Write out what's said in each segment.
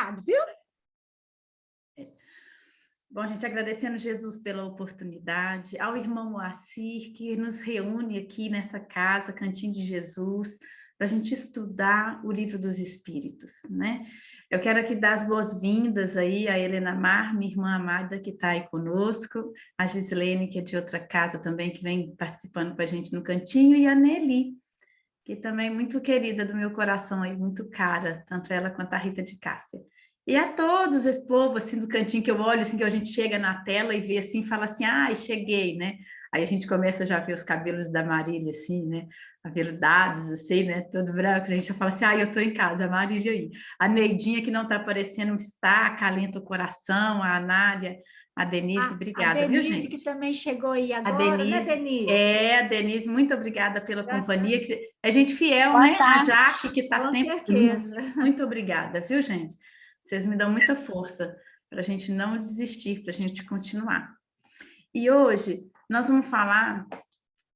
Obrigado, viu? Bom, gente, agradecendo Jesus pela oportunidade, ao irmão Moacir, que nos reúne aqui nessa casa, Cantinho de Jesus, para a gente estudar o Livro dos Espíritos, né? Eu quero aqui dar as boas-vindas aí a Helena Mar, minha irmã amada, que está aí conosco, a Gislene, que é de outra casa também, que vem participando com a gente no Cantinho, e a Nelly, que também é muito querida do meu coração aí, muito cara, tanto ela quanto a Rita de Cássia. E a todos esse povo, assim, do cantinho que eu olho, assim, que a gente chega na tela e vê assim, fala assim, ai, cheguei, né? Aí a gente começa já a ver os cabelos da Marília, assim, né? Aveludados, assim, né? Todo branco, a gente já fala assim, ai, eu tô em casa, a Marília aí. A Neidinha, que não tá aparecendo, está, acalenta o coração, a Nádia, a Denise, A obrigada, viu, Denise, que gente? também chegou aí A agora, né, Denise, Denise? a Denise, muito obrigada pela Graças- companhia. É gente fiel, Boa né? A tarde. Jaque, que está Com sempre junto. certeza. Muito obrigada, viu, gente? Vocês me dão muita força para a gente não desistir, para a gente continuar. E hoje nós vamos falar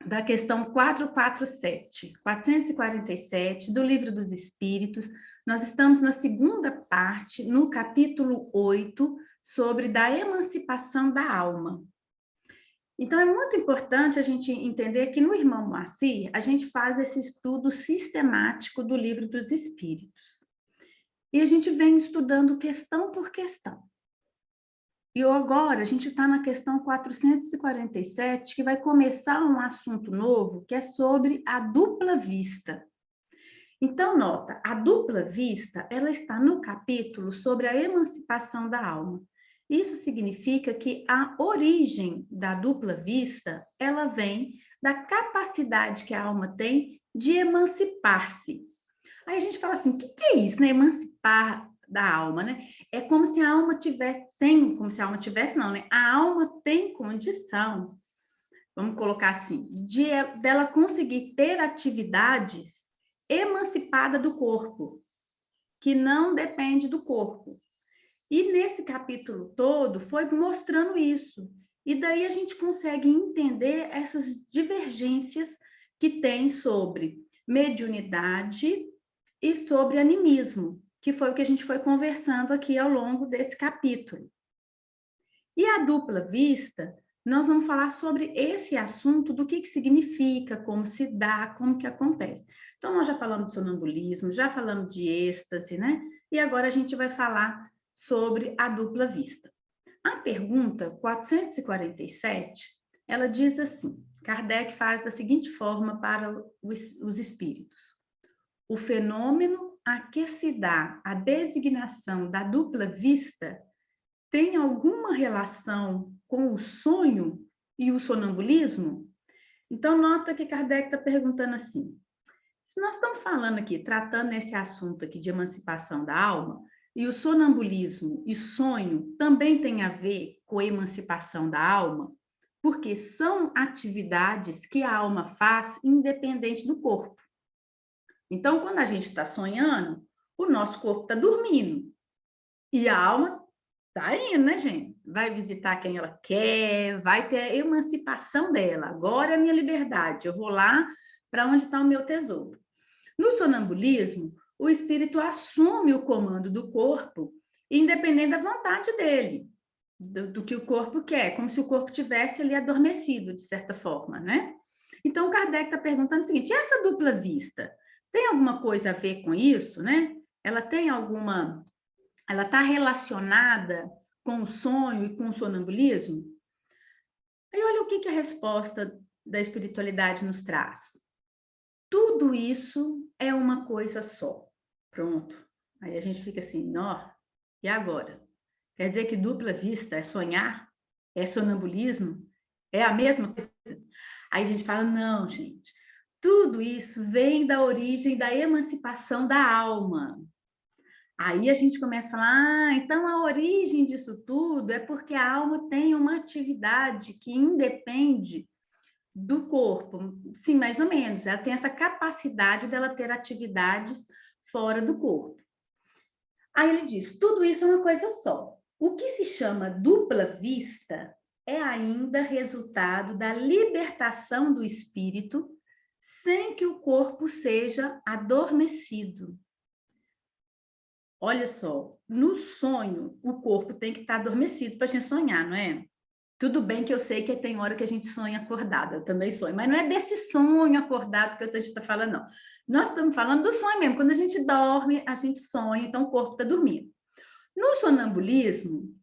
da questão 447 do Livro dos Espíritos. Nós estamos na segunda parte, no capítulo 8, sobre da emancipação da alma. Então, é muito importante a gente entender que no Irmão Moacir, a gente faz esse estudo sistemático do Livro dos Espíritos. E a gente vem estudando questão por questão. E agora a gente está na questão 447, que vai começar um assunto novo, que é sobre a dupla vista. Então, nota, a dupla vista, ela está no capítulo sobre a emancipação da alma. Isso significa que a origem da dupla vista, ela vem da capacidade que a alma tem de emancipar-se. Aí a gente fala assim, o que é isso, né? Emancipar da alma, né? É como se a alma como se a alma tivesse, não, né? A alma tem condição, vamos colocar assim, dela conseguir ter atividades emancipada do corpo, que não depende do corpo. E nesse capítulo todo foi mostrando isso. E daí a gente consegue entender essas divergências que tem sobre mediunidade e sobre animismo, que foi o que a gente foi conversando aqui ao longo desse capítulo. E a dupla vista, nós vamos falar sobre esse assunto, do que significa, como se dá, como que acontece. Então, nós já falamos de sonambulismo, já falamos de êxtase, né? E agora a gente vai falar sobre a dupla vista. A pergunta 447, ela diz assim, Kardec faz da seguinte forma para os espíritos. O fenômeno a que se dá a designação da dupla vista tem alguma relação com o sonho e o sonambulismo? Então, nota que Kardec está perguntando assim, se nós estamos falando aqui, tratando esse assunto aqui de emancipação da alma, e o sonambulismo e sonho também tem a ver com a emancipação da alma, porque são atividades que a alma faz independente do corpo. Então, quando a gente está sonhando, o nosso corpo está dormindo e a alma está indo, né, gente? Vai visitar quem ela quer, vai ter a emancipação dela. Agora é a minha liberdade, eu vou lá para onde está o meu tesouro. No sonambulismo, o espírito assume o comando do corpo, independente da vontade dele, do que o corpo quer, como se o corpo tivesse ali adormecido, de certa forma, né? Então, Kardec está perguntando o seguinte: essa dupla vista tem alguma coisa a ver com isso, né? Ela tem alguma. Ela está relacionada com o sonho e com o sonambulismo? Aí, olha o que a resposta da espiritualidade nos traz. Tudo isso é uma coisa só. Pronto. Aí a gente fica assim, ó, e agora? Quer dizer que dupla vista é sonhar? É sonambulismo? É a mesma coisa? Aí a gente fala, não, gente, tudo isso vem da origem da emancipação da alma. Aí a gente começa a falar, então a origem disso tudo é porque a alma tem uma atividade que independe do corpo. Sim, mais ou menos. Ela tem essa capacidade dela ter atividades fora do corpo. Aí ele diz, tudo isso é uma coisa só. O que se chama dupla vista é ainda resultado da libertação do espírito sem que o corpo seja adormecido. Olha só, no sonho, o corpo tem que estar adormecido para a gente sonhar, não é? Tudo bem que eu sei que tem hora que a gente sonha acordado, eu também sonho, mas não é desse sonho acordado que a gente está falando, não. Nós estamos falando do sonho mesmo. Quando a gente dorme, a gente sonha, então o corpo está dormindo. No sonambulismo,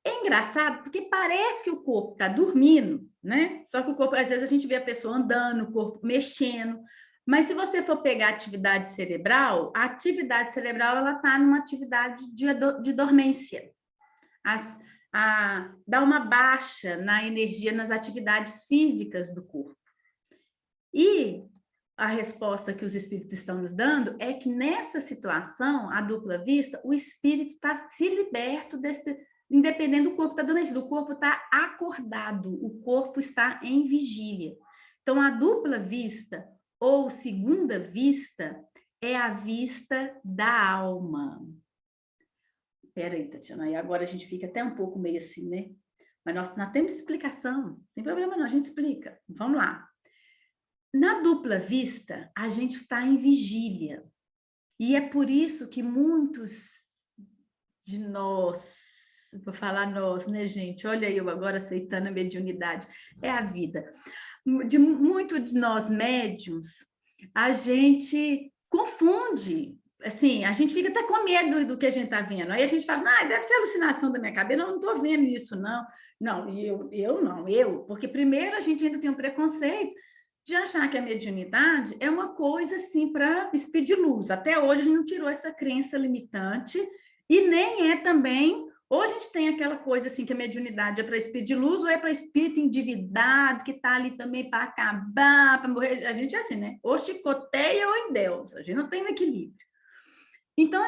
é engraçado porque parece que o corpo está dormindo, né? Só que o corpo, às vezes a gente vê a pessoa andando, o corpo mexendo. Mas se você for pegar a atividade cerebral ela está numa atividade de dormência. Dá uma baixa na energia, nas atividades físicas do corpo. E a resposta que os espíritos estão nos dando é que nessa situação, a dupla vista, o espírito está se liberto desse, independente do corpo estar adormecido, o corpo está acordado, o corpo está em vigília. Então, a dupla vista ou segunda vista é a vista da alma. Peraí, Tatiana, e agora a gente fica até um pouco meio assim, né? Mas nós temos explicação, não tem problema não, a gente explica. Vamos lá. Na dupla vista, a gente está em vigília. E é por isso que muitos de nós, vou falar nós, né, gente? Olha eu agora aceitando a mediunidade, é a vida. De muito de nós médiums, a gente confunde, assim, a gente fica até com medo do que a gente está vendo. Aí a gente fala, deve ser alucinação da minha cabeça, eu não estou vendo isso, não. Não, porque primeiro a gente ainda tem um preconceito de achar que a mediunidade é uma coisa assim para speed luz. Até hoje a gente não tirou essa crença limitante e nem é também, ou a gente tem aquela coisa assim que a mediunidade é para speed luz ou é para espírito endividado que está ali também para acabar, para morrer. A gente é assim, né? Ou chicoteia ou em Deus. A gente não tem um equilíbrio. Então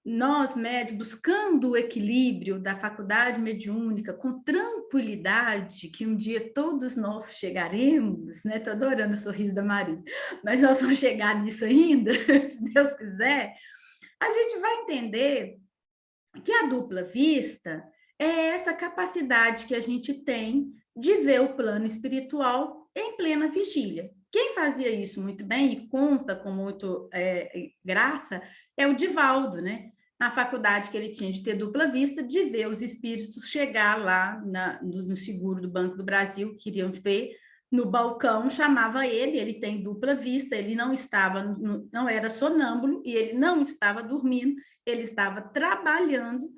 nós médios, buscando o equilíbrio da faculdade mediúnica com tranquilidade, que um dia todos nós chegaremos, né? Estou adorando o sorriso da Maria, mas nós vamos chegar nisso ainda, se Deus quiser, a gente vai entender que a dupla vista é essa capacidade que a gente tem de ver o plano espiritual em plena vigília. Quem fazia isso muito bem e conta com muito graça é o Divaldo, né? Na faculdade que ele tinha de ter dupla vista, de ver os espíritos chegar lá no seguro do Banco do Brasil, queriam ver no balcão, chamava ele tem dupla vista, ele não era sonâmbulo e ele não estava dormindo, ele estava trabalhando,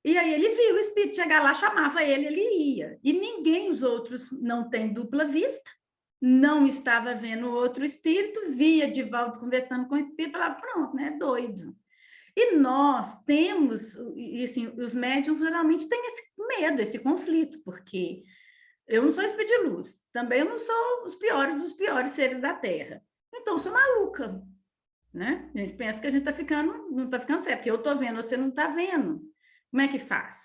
e aí ele viu o espírito chegar lá, chamava ele ia. E ninguém, os outros, não tem dupla vista, não estava vendo o outro espírito, via Divaldo conversando com o espírito, falava, pronto, né, doido. E nós temos, e assim, os médiuns geralmente têm esse medo, esse conflito, porque eu não sou espírito de luz, também eu não sou os piores dos piores seres da Terra. Então, eu sou maluca, né? A gente pensa que a gente não está ficando certo, porque eu estou vendo, você não está vendo. Como é que faz?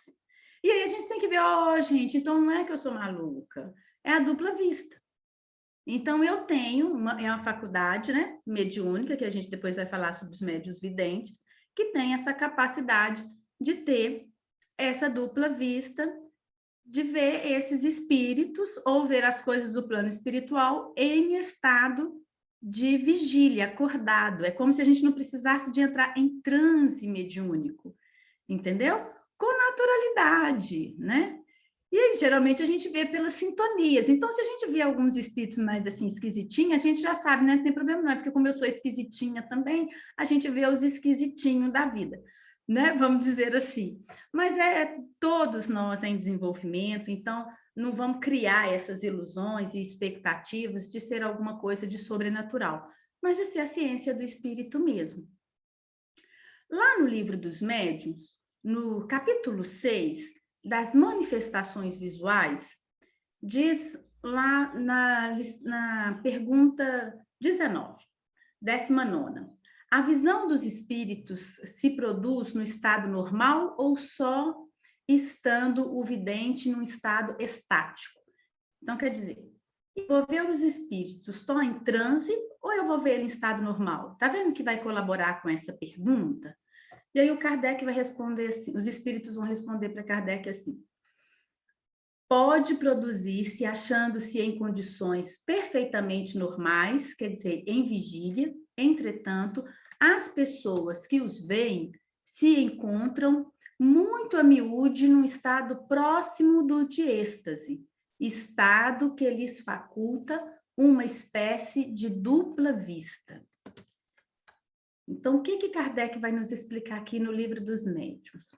E aí a gente tem que ver, gente, então não é que eu sou maluca, é a dupla vista. Então, eu tenho uma faculdade, né, mediúnica, que a gente depois vai falar sobre os médiuns videntes, que tem essa capacidade de ter essa dupla vista, de ver esses espíritos ou ver as coisas do plano espiritual em estado de vigília, acordado. É como se a gente não precisasse de entrar em transe mediúnico, entendeu? Com naturalidade, né? E aí, geralmente a gente vê pelas sintonias. Então, se a gente vê alguns espíritos mais assim esquisitinhos, a gente já sabe, né? Não tem problema, não é porque como eu sou esquisitinha também, a gente vê os esquisitinhos da vida, né? Vamos dizer assim. Mas todos nós em desenvolvimento, então não vamos criar essas ilusões e expectativas de ser alguma coisa de sobrenatural, mas de ser a ciência do espírito mesmo. Lá no livro dos médiuns, no capítulo 6, das manifestações visuais, diz lá na pergunta 19, 19ª. A visão dos espíritos se produz no estado normal ou só estando o vidente num estado estático? Então, quer dizer, eu vou ver os espíritos, estão em transe ou eu vou ver ele em estado normal? Tá vendo que vai colaborar com essa pergunta? E aí o Kardec vai responder assim, os espíritos vão responder para Kardec assim: pode produzir-se achando-se em condições perfeitamente normais, quer dizer, em vigília, entretanto, as pessoas que os veem se encontram muito a miúde num estado próximo do de êxtase, estado que lhes faculta uma espécie de dupla vista. Então, o que Kardec vai nos explicar aqui no Livro dos Médiuns?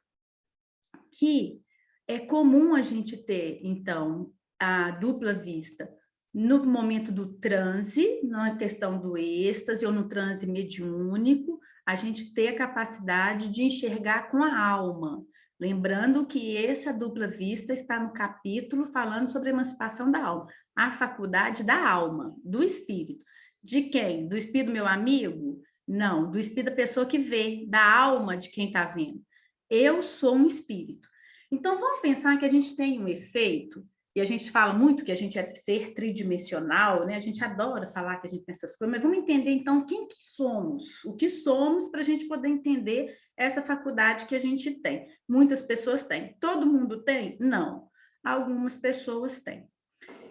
Que é comum a gente ter, então, a dupla vista no momento do transe, na questão do êxtase ou no transe mediúnico, a gente ter a capacidade de enxergar com a alma. Lembrando que essa dupla vista está no capítulo falando sobre a emancipação da alma, a faculdade da alma, do espírito. De quem? Do espírito do meu amigo? Não, do espírito da pessoa que vê, da alma de quem está vendo. Eu sou um espírito. Então, vamos pensar que a gente tem um efeito, e a gente fala muito que a gente é ser tridimensional, né? A gente adora falar que a gente tem essas coisas, mas vamos entender, então, quem que somos, o que somos, para a gente poder entender essa faculdade que a gente tem. Muitas pessoas têm. Todo mundo tem? Não. Algumas pessoas têm.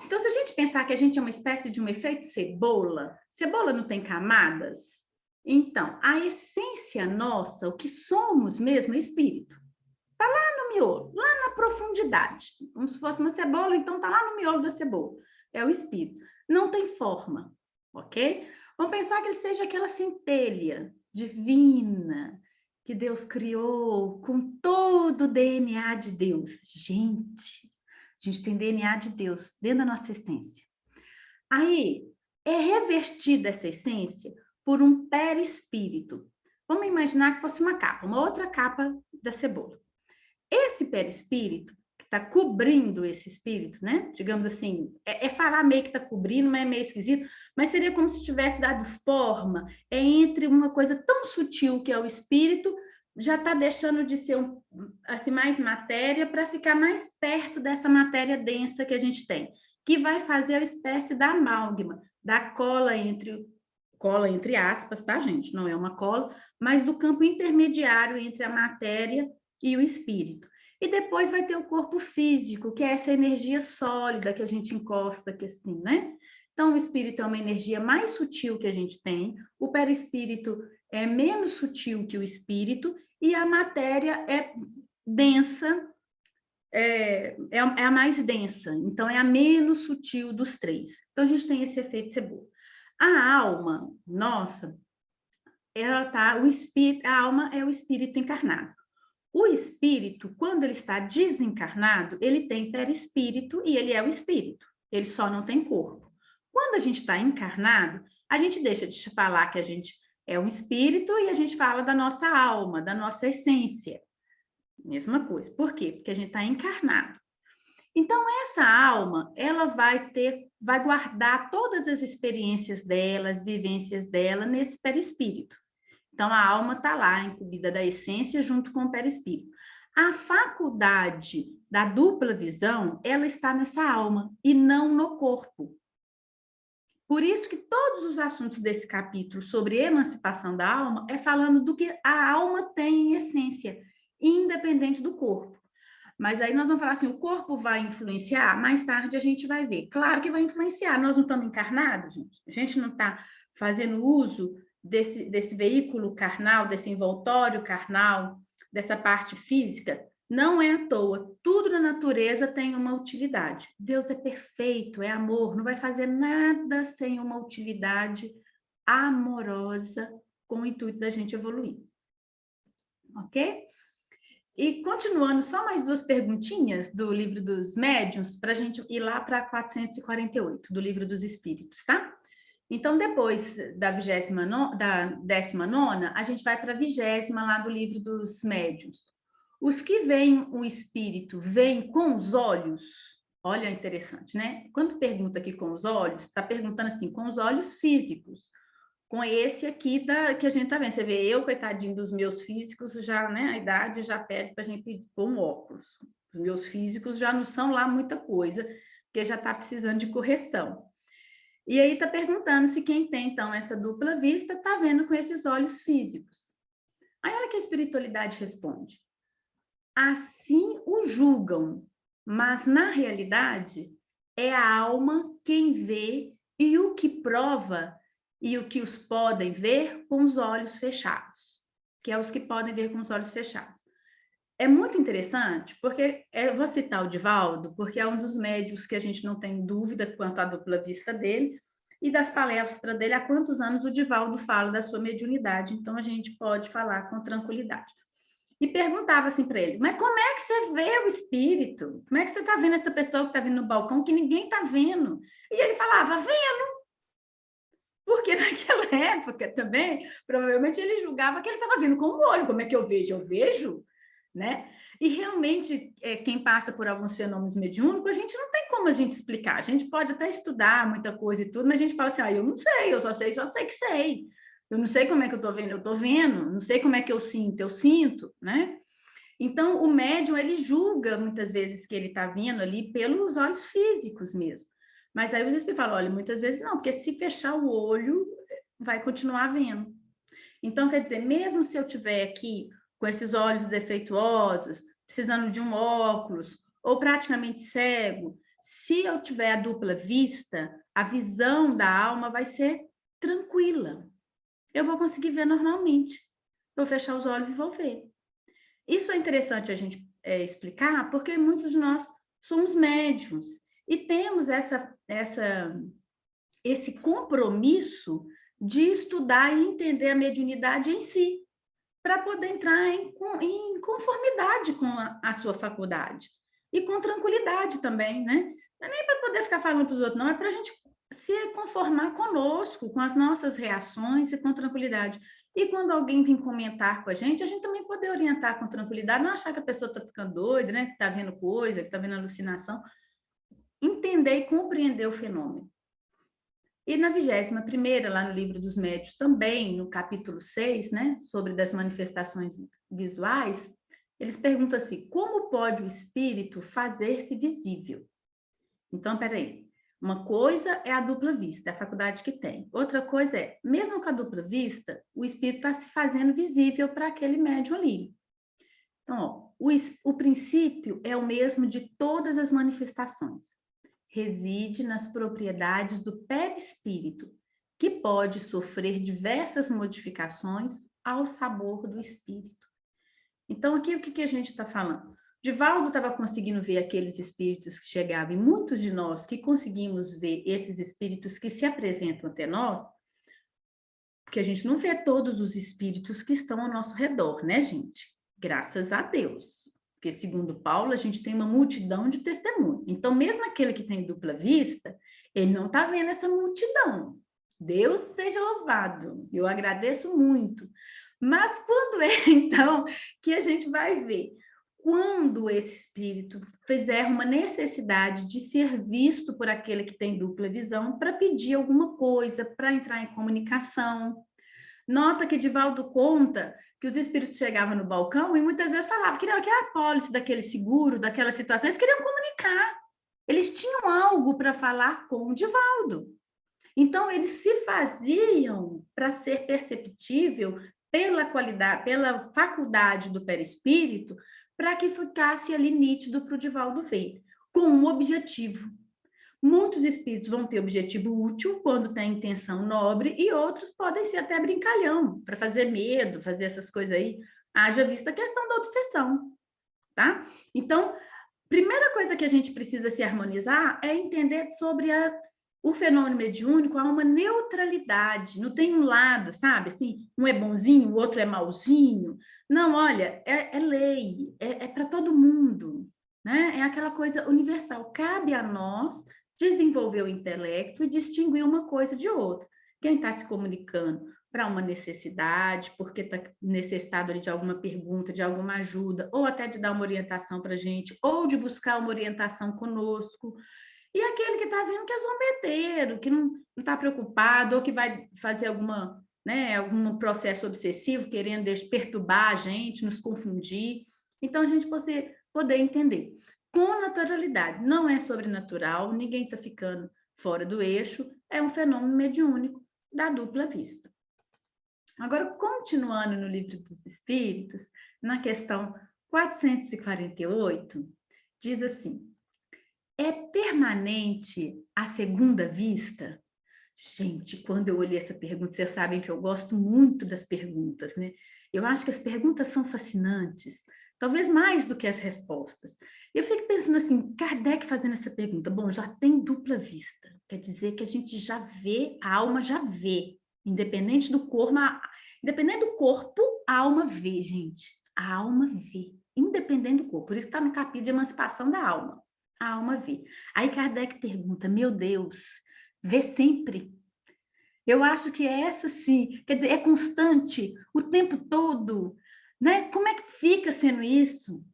Então, se a gente pensar que a gente é uma espécie de um efeito cebola, cebola não tem camadas? Então, a essência nossa, o que somos mesmo, é espírito. Está lá no miolo, lá na profundidade. Como se fosse uma cebola, então está lá no miolo da cebola. É o espírito. Não tem forma, ok? Vamos pensar que ele seja aquela centelha divina que Deus criou com todo o DNA de Deus. A gente tem DNA de Deus dentro da nossa essência. Aí, é revestida essa essência por um perispírito. Vamos imaginar que fosse uma capa, uma outra capa da cebola. Esse perispírito, que está cobrindo esse espírito, né? Digamos assim, falar meio que está cobrindo, mas é meio esquisito, mas seria como se tivesse dado forma, entre uma coisa tão sutil que é o espírito, já está deixando de ser assim, mais matéria para ficar mais perto dessa matéria densa que a gente tem, que vai fazer a espécie da amálgama, da cola entre aspas, tá, gente? Não é uma cola, mas do campo intermediário entre a matéria e o espírito. E depois vai ter o corpo físico, que é essa energia sólida que a gente encosta aqui assim, né? Então, o espírito é uma energia mais sutil que a gente tem, o perispírito é menos sutil que o espírito, e a matéria é densa, é a mais densa, então é a menos sutil dos três. Então, a gente tem esse efeito cebola. A alma, nossa, ela tá, o espírito, a alma é o espírito encarnado. O espírito, quando ele está desencarnado, ele tem perispírito e ele é o espírito. Ele só não tem corpo. Quando a gente está encarnado, a gente deixa de falar que a gente é um espírito e a gente fala da nossa alma, da nossa essência. Mesma coisa. Por quê? Porque a gente está encarnado. Então, essa alma, ela vai guardar todas as experiências dela, as vivências dela nesse perispírito. Então, a alma está lá, incumbida da essência, junto com o perispírito. A faculdade da dupla visão, ela está nessa alma e não no corpo. Por isso que todos os assuntos desse capítulo sobre emancipação da alma é falando do que a alma tem em essência, independente do corpo. Mas aí nós vamos falar assim, o corpo vai influenciar? Mais tarde a gente vai ver. Claro que vai influenciar, nós não estamos encarnados, gente. A gente não está fazendo uso desse veículo carnal, desse envoltório carnal, dessa parte física. Não é à toa. Tudo na natureza tem uma utilidade. Deus é perfeito, é amor, não vai fazer nada sem uma utilidade amorosa com o intuito da gente evoluir. Ok? E continuando, só mais duas perguntinhas do Livro dos Médiuns, para a gente ir lá para 448, do Livro dos Espíritos, tá? Então, depois da 19ª, a gente vai para a 20ª lá do Livro dos Médiuns. Os que veem o espírito, veem com os olhos, olha, interessante, né? Quando pergunta aqui com os olhos, está perguntando assim, com os olhos físicos, com esse aqui que a gente tá vendo. Você vê, eu, coitadinho dos meus físicos, já, né, a idade já pede para a gente pôr um óculos. Os meus físicos já não são lá muita coisa, porque já está precisando de correção. E aí está perguntando se quem tem, então, essa dupla vista está vendo com esses olhos físicos. Aí olha que a espiritualidade responde. Assim o julgam, mas na realidade é a alma quem vê e o que prova e o que os podem ver com os olhos fechados. que é os que podem ver com os olhos fechados. É muito interessante, porque eu vou citar o Divaldo, porque é um dos médiuns que a gente não tem dúvida quanto à dupla vista dele, e das palestras dele, há quantos anos o Divaldo fala da sua mediunidade, então a gente pode falar com tranquilidade. E perguntava assim para ele, mas como é que você vê o espírito? Como é que você está vendo essa pessoa que está vindo no balcão que ninguém está vendo? E ele falava, vendo, porque naquela época também, provavelmente ele julgava que ele estava vendo com o olho, como é que eu vejo? Eu vejo, né? E realmente, quem passa por alguns fenômenos mediúnicos, a gente não tem como a gente explicar. A gente pode até estudar muita coisa e tudo, mas a gente fala assim, eu não sei, eu só sei que sei. Eu não sei como é que eu estou vendo, não sei como é que eu sinto, né? Então, o médium, ele julga muitas vezes que ele está vendo ali pelos olhos físicos mesmo. Mas aí os espíritos falam, olha, muitas vezes não, porque se fechar o olho, vai continuar vendo. Então, quer dizer, mesmo se eu tiver aqui com esses olhos defeituosos, precisando de um óculos, ou praticamente cego, se eu tiver a dupla vista, a visão da alma vai ser tranquila. Eu vou conseguir ver normalmente. Vou fechar os olhos e vou ver. Isso é interessante a gente explicar, porque muitos de nós somos médiums e temos esse compromisso de estudar e entender a mediunidade em si, para poder entrar em conformidade com a sua faculdade. E com tranquilidade também, né? Não é nem para poder ficar falando para os outros, não, é para a gente se conformar conosco, com as nossas reações e com tranquilidade. E quando alguém vir comentar com a gente também poder orientar com tranquilidade, não achar que a pessoa está ficando doida, né? Que está vendo coisa, que está vendo alucinação. Entender e compreender o fenômeno. E na 21ª, lá no Livro dos Médiuns, também, no capítulo 6, né, sobre das manifestações visuais, eles perguntam assim, como pode o espírito fazer-se visível? Então, peraí, uma coisa é a dupla vista, é a faculdade que tem. Outra coisa é, mesmo com a dupla vista, o espírito está se fazendo visível para aquele médium ali. Então, ó, o princípio é o mesmo de todas as manifestações. Reside nas propriedades do perispírito, que pode sofrer diversas modificações ao sabor do espírito. Então, aqui o que a gente está falando? Divaldo estava conseguindo ver aqueles espíritos que chegavam, e muitos de nós que conseguimos ver esses espíritos que se apresentam até nós, porque a gente não vê todos os espíritos que estão ao nosso redor, né, gente? Graças a Deus. Porque, segundo Paulo, a gente tem uma multidão de testemunhos. Então, mesmo aquele que tem dupla vista, ele não está vendo essa multidão. Deus seja louvado. Eu agradeço muito. Mas quando é, então, que a gente vai ver? Quando esse espírito fizer uma necessidade de ser visto por aquele que tem dupla visão para pedir alguma coisa, para entrar em comunicação. Nota que Divaldo conta que os espíritos chegavam no balcão e muitas vezes falavam que aquela apólice daquele seguro, daquela situação, eles queriam comunicar. Eles tinham algo para falar com o Divaldo. Então, eles se faziam para ser perceptível pela qualidade, pela faculdade do perispírito, para que ficasse ali nítido para o Divaldo ver, com um objetivo. Muitos espíritos vão ter objetivo útil quando tem intenção nobre e outros podem ser até brincalhão, para fazer medo, fazer essas coisas aí. Haja vista a questão da obsessão, tá? Então, primeira coisa que a gente precisa se harmonizar é entender sobre o fenômeno mediúnico, há uma neutralidade, não tem um lado, sabe? Assim, um é bonzinho, o outro é malzinho. Não, olha, é lei, é para todo mundo, né? É aquela coisa universal. Cabe a nós desenvolver o intelecto e distinguir uma coisa de outra. Quem está se comunicando para uma necessidade, porque está necessitado de alguma pergunta, de alguma ajuda, ou até de dar uma orientação para a gente, ou de buscar uma orientação conosco. E aquele que está vendo que é zombeteiro, que não está preocupado, ou que vai fazer algum processo obsessivo, querendo perturbar a gente, nos confundir. Então, a gente poder entender. Com naturalidade, não é sobrenatural, ninguém está ficando fora do eixo, é um fenômeno mediúnico da dupla vista. Agora, continuando no Livro dos Espíritos, na questão 448, diz assim, é permanente a segunda vista? Gente, quando eu olhei essa pergunta, vocês sabem que eu gosto muito das perguntas, né? Eu acho que as perguntas são fascinantes, talvez mais do que as respostas. Eu fico pensando assim, Kardec fazendo essa pergunta, bom, já tem dupla vista, quer dizer que a gente já vê, a alma já vê, independente do corpo, independente do corpo, a alma vê, gente, a alma vê, independente do corpo, por isso que está no capítulo de emancipação da alma, a alma vê. Aí Kardec pergunta, meu Deus, vê sempre? Eu acho que é essa sim, quer dizer, é constante, o tempo todo, né? Como é que fica sendo isso?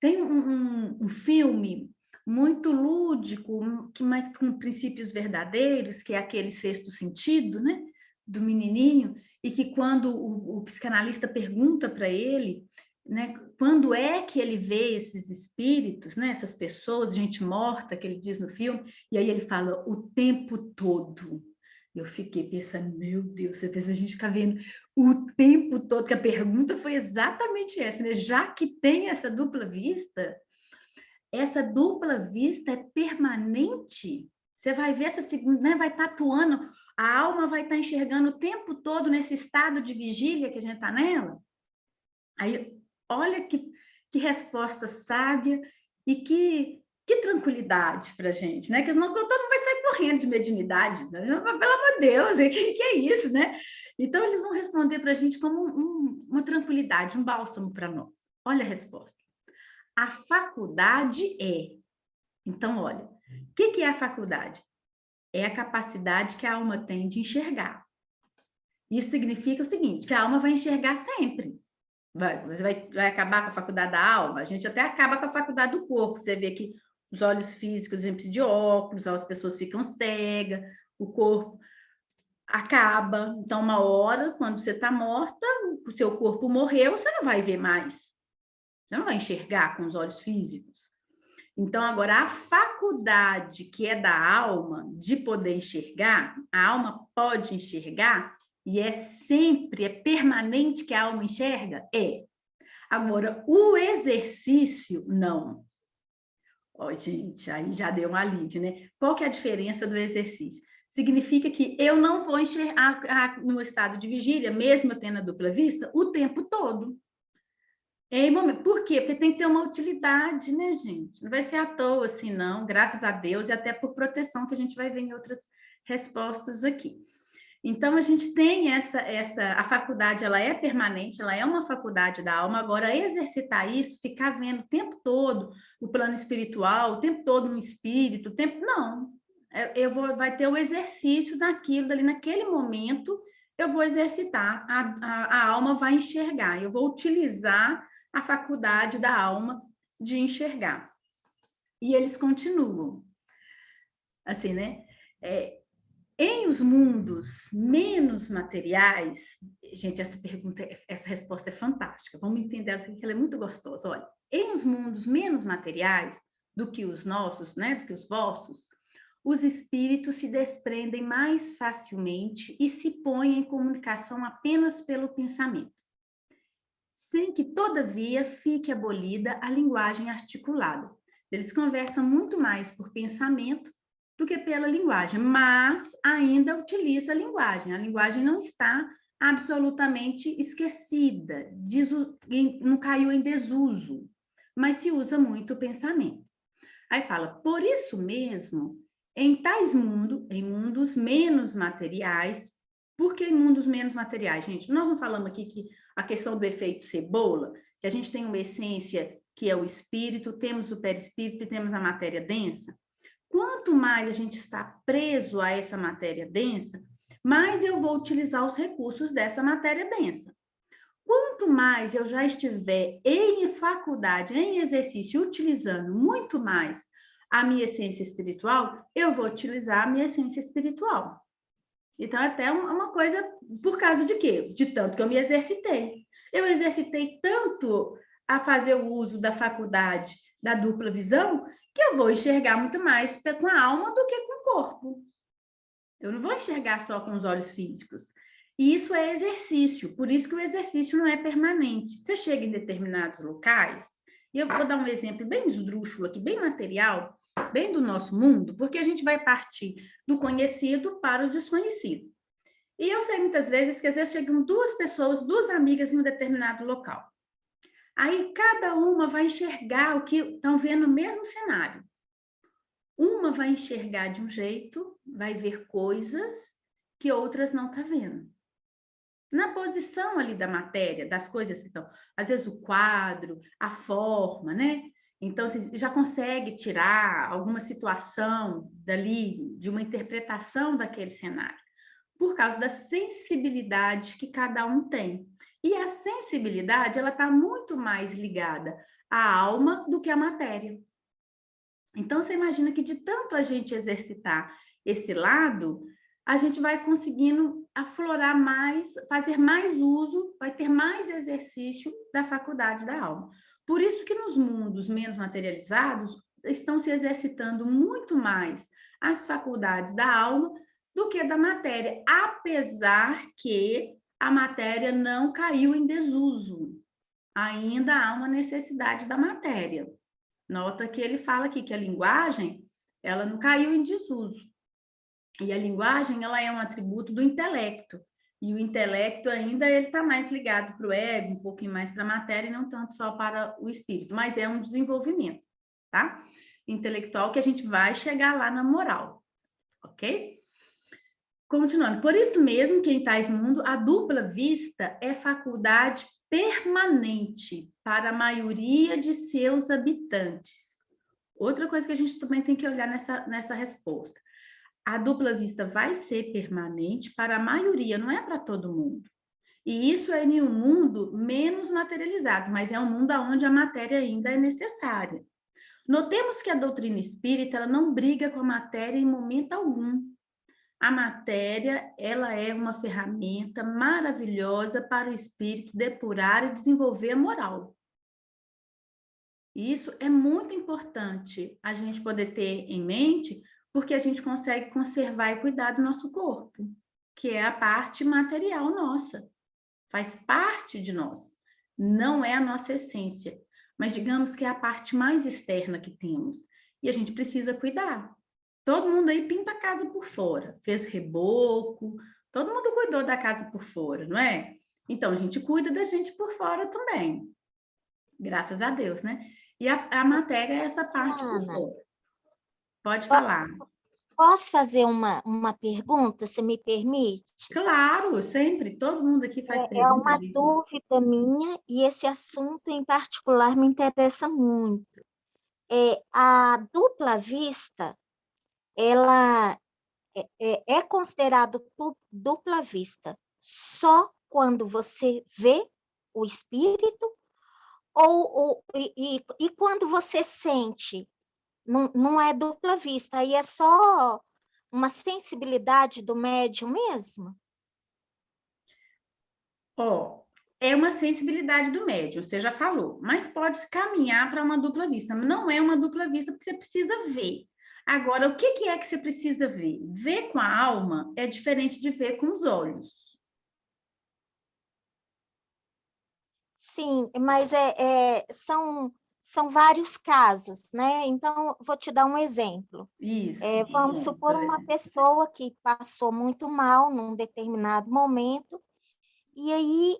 Tem um filme muito lúdico, mas com princípios verdadeiros, que é aquele Sexto Sentido, né? Do menininho, e que quando o psicanalista pergunta para ele, né? Quando é que ele vê esses espíritos, né? Essas pessoas, gente morta, que ele diz no filme, e aí ele fala o tempo todo. Eu fiquei pensando, meu Deus, você fez a gente ficar vendo o tempo todo, que a pergunta foi exatamente essa, né? Já que tem essa dupla vista é permanente. Você vai ver essa segunda, né? Vai estar atuando, a alma vai estar enxergando o tempo todo nesse estado de vigília que a gente está nela. Aí, olha que resposta sábia e que tranquilidade para a gente, né? Porque senão todo mundo vai sair correndo de mediunidade, né? Pelo amor de Deus, que é isso, né? Então, eles vão responder para a gente como uma tranquilidade, um bálsamo para nós. Olha a resposta. A faculdade é. Então, olha, o que é a faculdade? É a capacidade que a alma tem de enxergar. Isso significa o seguinte, que a alma vai enxergar sempre. Você vai acabar com a faculdade da alma? A gente até acaba com a faculdade do corpo. Você vê que os olhos físicos, a gente precisa de óculos, as pessoas ficam cegas, o corpo acaba. Então, uma hora, quando você está morta, o seu corpo morreu, você não vai ver mais. Você não vai enxergar com os olhos físicos. Então, agora, a faculdade que é da alma de poder enxergar, a alma pode enxergar, e é sempre, é permanente que a alma enxerga? É. Agora, o exercício, não. Ó, gente, aí já deu um alívio, né? Qual que é a diferença do exercício? Significa que eu não vou enxergar no estado de vigília, mesmo tendo a dupla vista, o tempo todo. Por quê? Porque tem que ter uma utilidade, né, gente? Não vai ser à toa assim, não, graças a Deus, e até por proteção, que a gente vai ver em outras respostas aqui. Então, a gente tem a faculdade, ela é permanente, ela é uma faculdade da alma. Agora, exercitar isso, ficar vendo o tempo todo o plano espiritual, o tempo todo no espírito, não. Vai ter o exercício daquilo, dali naquele momento, eu vou exercitar, a alma vai enxergar, eu vou utilizar a faculdade da alma de enxergar. E eles continuam, assim, né? Em os mundos menos materiais, gente, essa resposta é fantástica. Vamos entender ela, que ela é muito gostosa. Olha, em os mundos menos materiais do que os nossos, né, do que os vossos, os espíritos se desprendem mais facilmente e se põem em comunicação apenas pelo pensamento, sem que, todavia, fique abolida a linguagem articulada. Eles conversam muito mais por pensamento do que pela linguagem, mas ainda utiliza a linguagem. A linguagem não está absolutamente esquecida, não caiu em desuso, mas se usa muito o pensamento. Aí fala, por isso mesmo, em tais mundos, em mundos menos materiais, por que em mundos menos materiais, gente? Nós não falamos aqui que a questão do efeito cebola, que a gente tem uma essência que é o espírito, temos o perispírito e temos a matéria densa. Quanto mais a gente está preso a essa matéria densa, mais eu vou utilizar os recursos dessa matéria densa. Quanto mais eu já estiver em faculdade, em exercício, utilizando muito mais a minha essência espiritual, eu vou utilizar a minha essência espiritual. Então, até uma coisa, por causa de quê? De tanto que eu me exercitei. Eu exercitei tanto a fazer o uso da faculdade da dupla visão, que eu vou enxergar muito mais com a alma do que com o corpo. Eu não vou enxergar só com os olhos físicos. E isso é exercício, por isso que o exercício não é permanente. Você chega em determinados locais, e eu vou dar um exemplo bem esdrúxulo aqui, bem material, bem do nosso mundo, porque a gente vai partir do conhecido para o desconhecido. E eu sei muitas vezes que às vezes chegam duas pessoas, duas amigas em um determinado local. Aí cada uma vai enxergar o que estão vendo no mesmo cenário. Uma vai enxergar de um jeito, vai ver coisas que outras não estão vendo. Na posição ali da matéria, das coisas que estão, às vezes o quadro, a forma, né? Então, você já consegue tirar alguma situação dali, de uma interpretação daquele cenário, por causa da sensibilidade que cada um tem. E a sensibilidade, ela está muito mais ligada à alma do que à matéria. Então, você imagina que de tanto a gente exercitar esse lado, a gente vai conseguindo aflorar mais, fazer mais uso, vai ter mais exercício da faculdade da alma. Por isso que nos mundos menos materializados, estão se exercitando muito mais as faculdades da alma do que da matéria, apesar que a matéria não caiu em desuso. Ainda há uma necessidade da matéria. Nota que ele fala aqui que a linguagem, ela não caiu em desuso. E a linguagem, ela é um atributo do intelecto. E o intelecto ainda, ele está mais ligado para o ego, um pouquinho mais para a matéria, e não tanto só para o espírito. Mas é um desenvolvimento, tá? Intelectual que a gente vai chegar lá na moral, ok? Continuando. Por isso mesmo que em tais mundo, a dupla vista é faculdade permanente para a maioria de seus habitantes. Outra coisa que a gente também tem que olhar nessa resposta. A dupla vista vai ser permanente para a maioria, não é para todo mundo. E isso é em um mundo menos materializado, mas é um mundo onde a matéria ainda é necessária. Notemos que a doutrina espírita ela não briga com a matéria em momento algum. A matéria, ela é uma ferramenta maravilhosa para o espírito depurar e desenvolver a moral. E isso é muito importante a gente poder ter em mente, porque a gente consegue conservar e cuidar do nosso corpo, que é a parte material nossa. Faz parte de nós. Não é a nossa essência, mas digamos que é a parte mais externa que temos. E a gente precisa cuidar. Todo mundo aí pinta a casa por fora, fez reboco, todo mundo cuidou da casa por fora, não é? Então, a gente cuida da gente por fora também. Graças a Deus, né? E a matéria é essa parte por Ana, fora. Pode falar. posso fazer uma pergunta, se me permite? Claro, sempre. Todo mundo aqui faz É pergunta, uma Vivi. dúvida minha e esse assunto em particular me interessa muito. A dupla vista, ela é considerado dupla vista só quando você vê o espírito e quando você sente, não é dupla vista, aí é só uma sensibilidade do médium mesmo? Ó, é uma sensibilidade do médium, você já falou, mas pode caminhar para uma dupla vista. Não é uma dupla vista porque você precisa ver. Agora, o que é que você precisa ver? Ver com a alma é diferente de ver com os olhos. Sim, mas são vários casos, né? Então, vou te dar um exemplo. Isso, Vamos bom, supor por uma exemplo. pessoa que passou muito mal num determinado momento, e aí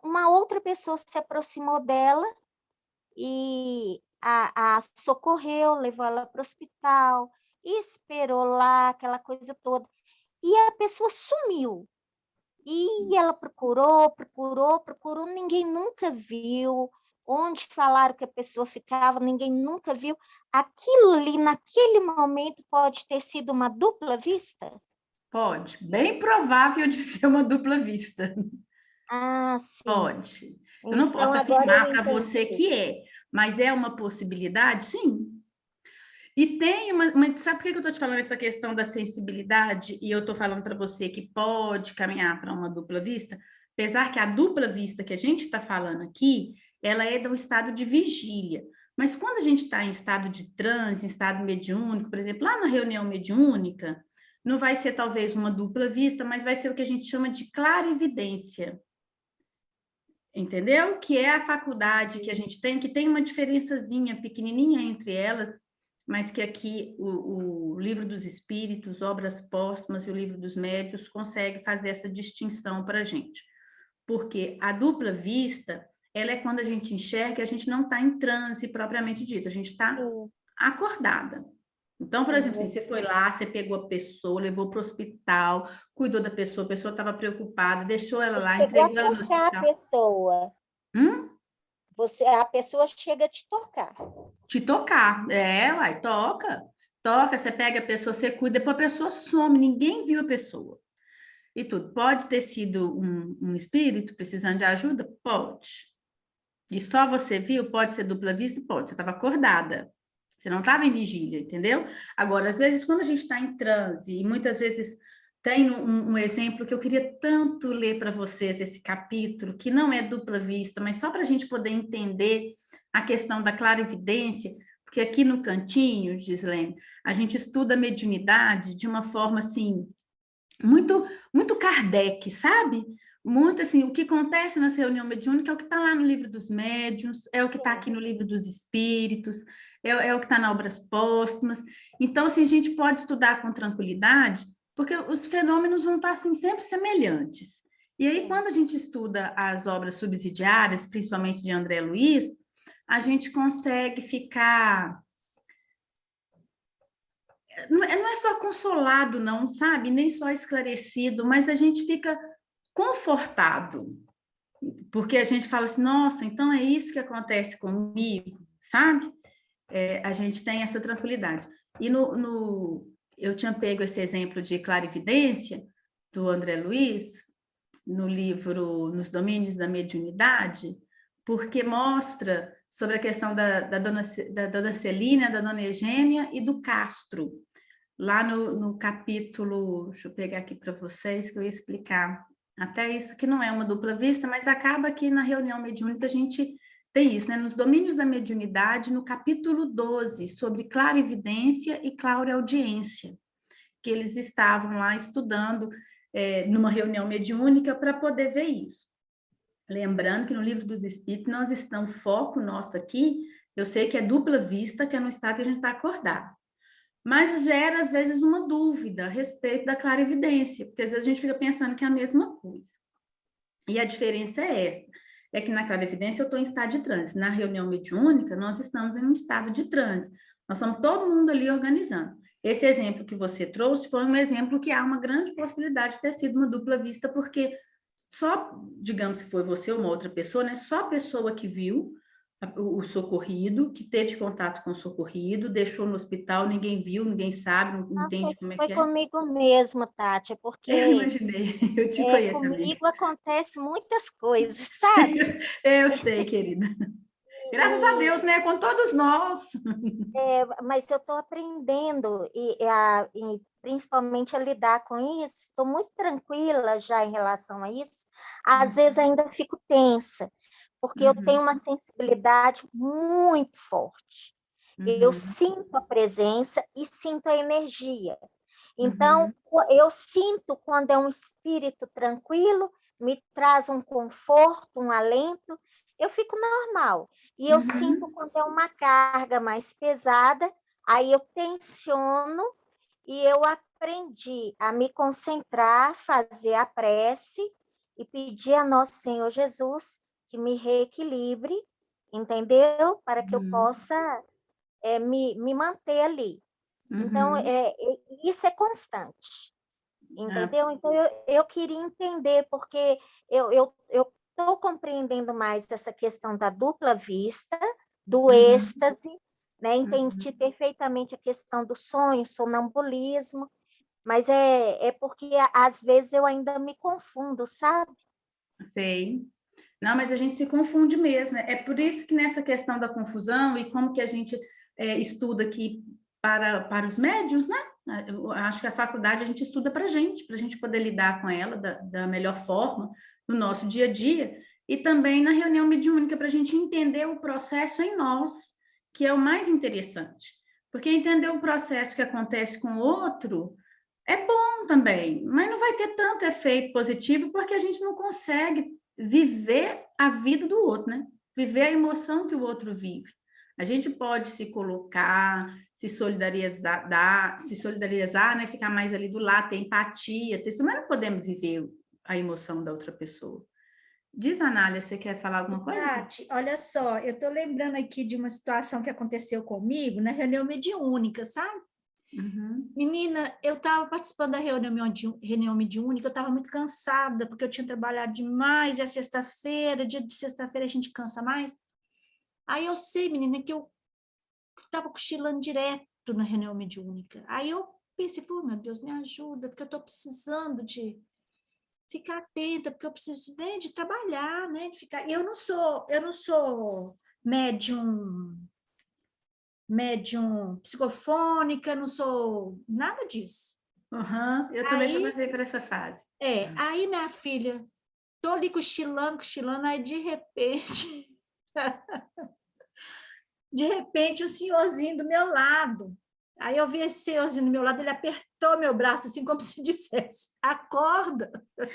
uma outra pessoa se aproximou dela e a socorreu, levou ela para o hospital, esperou lá, aquela coisa toda. E a pessoa sumiu. E ela procurou, ninguém nunca viu. Onde falaram que a pessoa ficava, ninguém nunca viu. Aquilo ali, naquele momento, pode ter sido uma dupla vista? Pode, bem provável de ser uma dupla vista. Ah, sim. Pode. Eu não Então, posso agora eu afirmar para você entendi. que é, mas é uma possibilidade? Sim. E tem sabe por que eu estou te falando essa questão da sensibilidade e eu estou falando para você que pode caminhar para uma dupla vista? Apesar que a dupla vista que a gente está falando aqui, ela é do estado de vigília. Mas quando a gente está em estado de transe, em estado mediúnico, por exemplo, lá na reunião mediúnica, não vai ser talvez uma dupla vista, mas vai ser o que a gente chama de clarividência. Entendeu? Que é a faculdade que a gente tem, que tem uma diferençazinha pequenininha entre elas, mas que aqui o Livro dos Espíritos, Obras Póstumas e o Livro dos Médiuns consegue fazer essa distinção para a gente. Porque a dupla vista, ela é quando a gente enxerga, a gente não está em transe propriamente dito, a gente está acordada. Então, por exemplo, assim, você foi lá, você pegou a pessoa, levou para o hospital, cuidou da pessoa, a pessoa estava preocupada, deixou ela lá, entregou ela no hospital. A pessoa. A pessoa chega a te tocar. Te tocar. Uai, toca. Toca, você pega a pessoa, você cuida, depois a pessoa some, ninguém viu a pessoa. E tudo. Pode ter sido um espírito precisando de ajuda? Pode. E só você viu? Pode ser dupla vista? Pode. Você estava acordada. Você não estava em vigília, entendeu? Agora, às vezes, quando a gente está em transe, e muitas vezes tem um exemplo que eu queria tanto ler para vocês, esse capítulo, que não é dupla vista, mas só para a gente poder entender a questão da clarividência, porque aqui no cantinho, Gislene, a gente estuda a mediunidade de uma forma, assim, muito, muito Kardec, sabe? Muito assim, o que acontece nessa reunião mediúnica é o que está lá no Livro dos Médiuns, é o que está aqui no Livro dos Espíritos, é o que está na Obras Póstumas. Então, assim, a gente pode estudar com tranquilidade, porque os fenômenos vão estar, assim, sempre semelhantes. E aí, quando a gente estuda as obras subsidiárias, principalmente de André Luiz, a gente consegue ficar... Não é só consolado, não, sabe? Nem só esclarecido, mas a gente fica confortado, porque a gente fala assim, nossa, então é isso que acontece comigo, sabe? A gente tem essa tranquilidade. E eu tinha pego esse exemplo de clarividência do André Luiz, no livro Nos Domínios da Mediunidade, porque mostra sobre a questão da dona Celina, da dona Eugênia e do Castro. Lá no capítulo, deixa eu pegar aqui para vocês, que eu ia explicar até isso, que não é uma dupla vista, mas acaba que na reunião mediúnica a gente tem isso, né? Nos Domínios da Mediunidade, no capítulo 12, sobre clarividência e clareaudiência, que eles estavam lá estudando numa reunião mediúnica para poder ver isso. Lembrando que no Livro dos Espíritos nós estamos, foco nosso aqui, eu sei que é dupla vista, que é no estado que a gente está acordado. Mas gera, às vezes, uma dúvida a respeito da clarividência, porque às vezes a gente fica pensando que é a mesma coisa. E a diferença é essa, é que na clarividência eu estou em estado de transe, na reunião mediúnica nós estamos em um estado de transe, nós estamos todo mundo ali organizando. Esse exemplo que você trouxe foi um exemplo que há uma grande possibilidade de ter sido uma dupla vista, porque só, digamos, se foi você ou uma outra pessoa, né, só a pessoa que viu o socorrido, que teve contato com o socorrido, deixou no hospital, ninguém viu, ninguém sabe, não entende como é que é. Foi comigo mesmo, Tati, porque eu imaginei, eu te conheço também. Comigo acontece muitas coisas, sabe? Eu sei, querida. Graças a Deus, né? Com todos nós. Mas eu estou aprendendo, e principalmente a lidar com isso. Estou muito tranquila já em relação a isso. Às vezes ainda fico tensa, porque eu tenho uma sensibilidade muito forte. Eu sinto a presença e sinto a energia. Então, eu sinto quando é um espírito tranquilo, me traz um conforto, um alento, eu fico normal. E eu sinto quando é uma carga mais pesada, aí eu tensiono e eu aprendi a me concentrar, fazer a prece e pedir a Nosso Senhor Jesus que me reequilibre, entendeu? Para que eu possa me manter ali. Então, isso é constante, entendeu? Então, eu queria entender, porque eu estou compreendendo mais essa questão da dupla vista, do êxtase, né? Entendi perfeitamente a questão do sonho, sonambulismo, mas é porque, às vezes, eu ainda me confundo, sabe? Sei. Não, mas a gente se confunde mesmo. É por isso que nessa questão da confusão e como que a gente estuda aqui para os médiuns, né? Eu acho que a faculdade a gente estuda para a gente poder lidar com ela da melhor forma no nosso dia a dia, e também na reunião mediúnica para a gente entender o processo em nós, que é o mais interessante. Porque entender o processo que acontece com o outro é bom também, mas não vai ter tanto efeito positivo porque a gente não consegue viver a vida do outro, né? Viver a emoção que o outro vive. A gente pode se colocar, se solidarizar, né? Ficar mais ali do lado, ter empatia, ter isso, mas não podemos viver a emoção da outra pessoa. Diz, Anália, você quer falar alguma coisa? Tati, olha só, eu estou lembrando aqui de uma situação que aconteceu comigo na reunião mediúnica, sabe? Uhum. Menina, eu estava participando da reunião mediúnica, eu estava muito cansada, porque eu tinha trabalhado demais, e a sexta-feira, dia de sexta-feira a gente cansa mais. Aí eu sei, menina, que eu estava cochilando direto na reunião mediúnica. Aí eu pensei, meu Deus, me ajuda, porque eu estou precisando de ficar atenta, porque eu preciso, né, de trabalhar, né, de ficar. Eu não sou médium psicofônica, não sou nada disso. Uhum. Eu também já passei por essa fase. Aí minha filha, tô ali cochilando, aí de repente, um senhorzinho do meu lado. Aí eu vi esse senhorzinho do meu lado, ele apertou meu braço, assim como se dissesse, acorda. Aí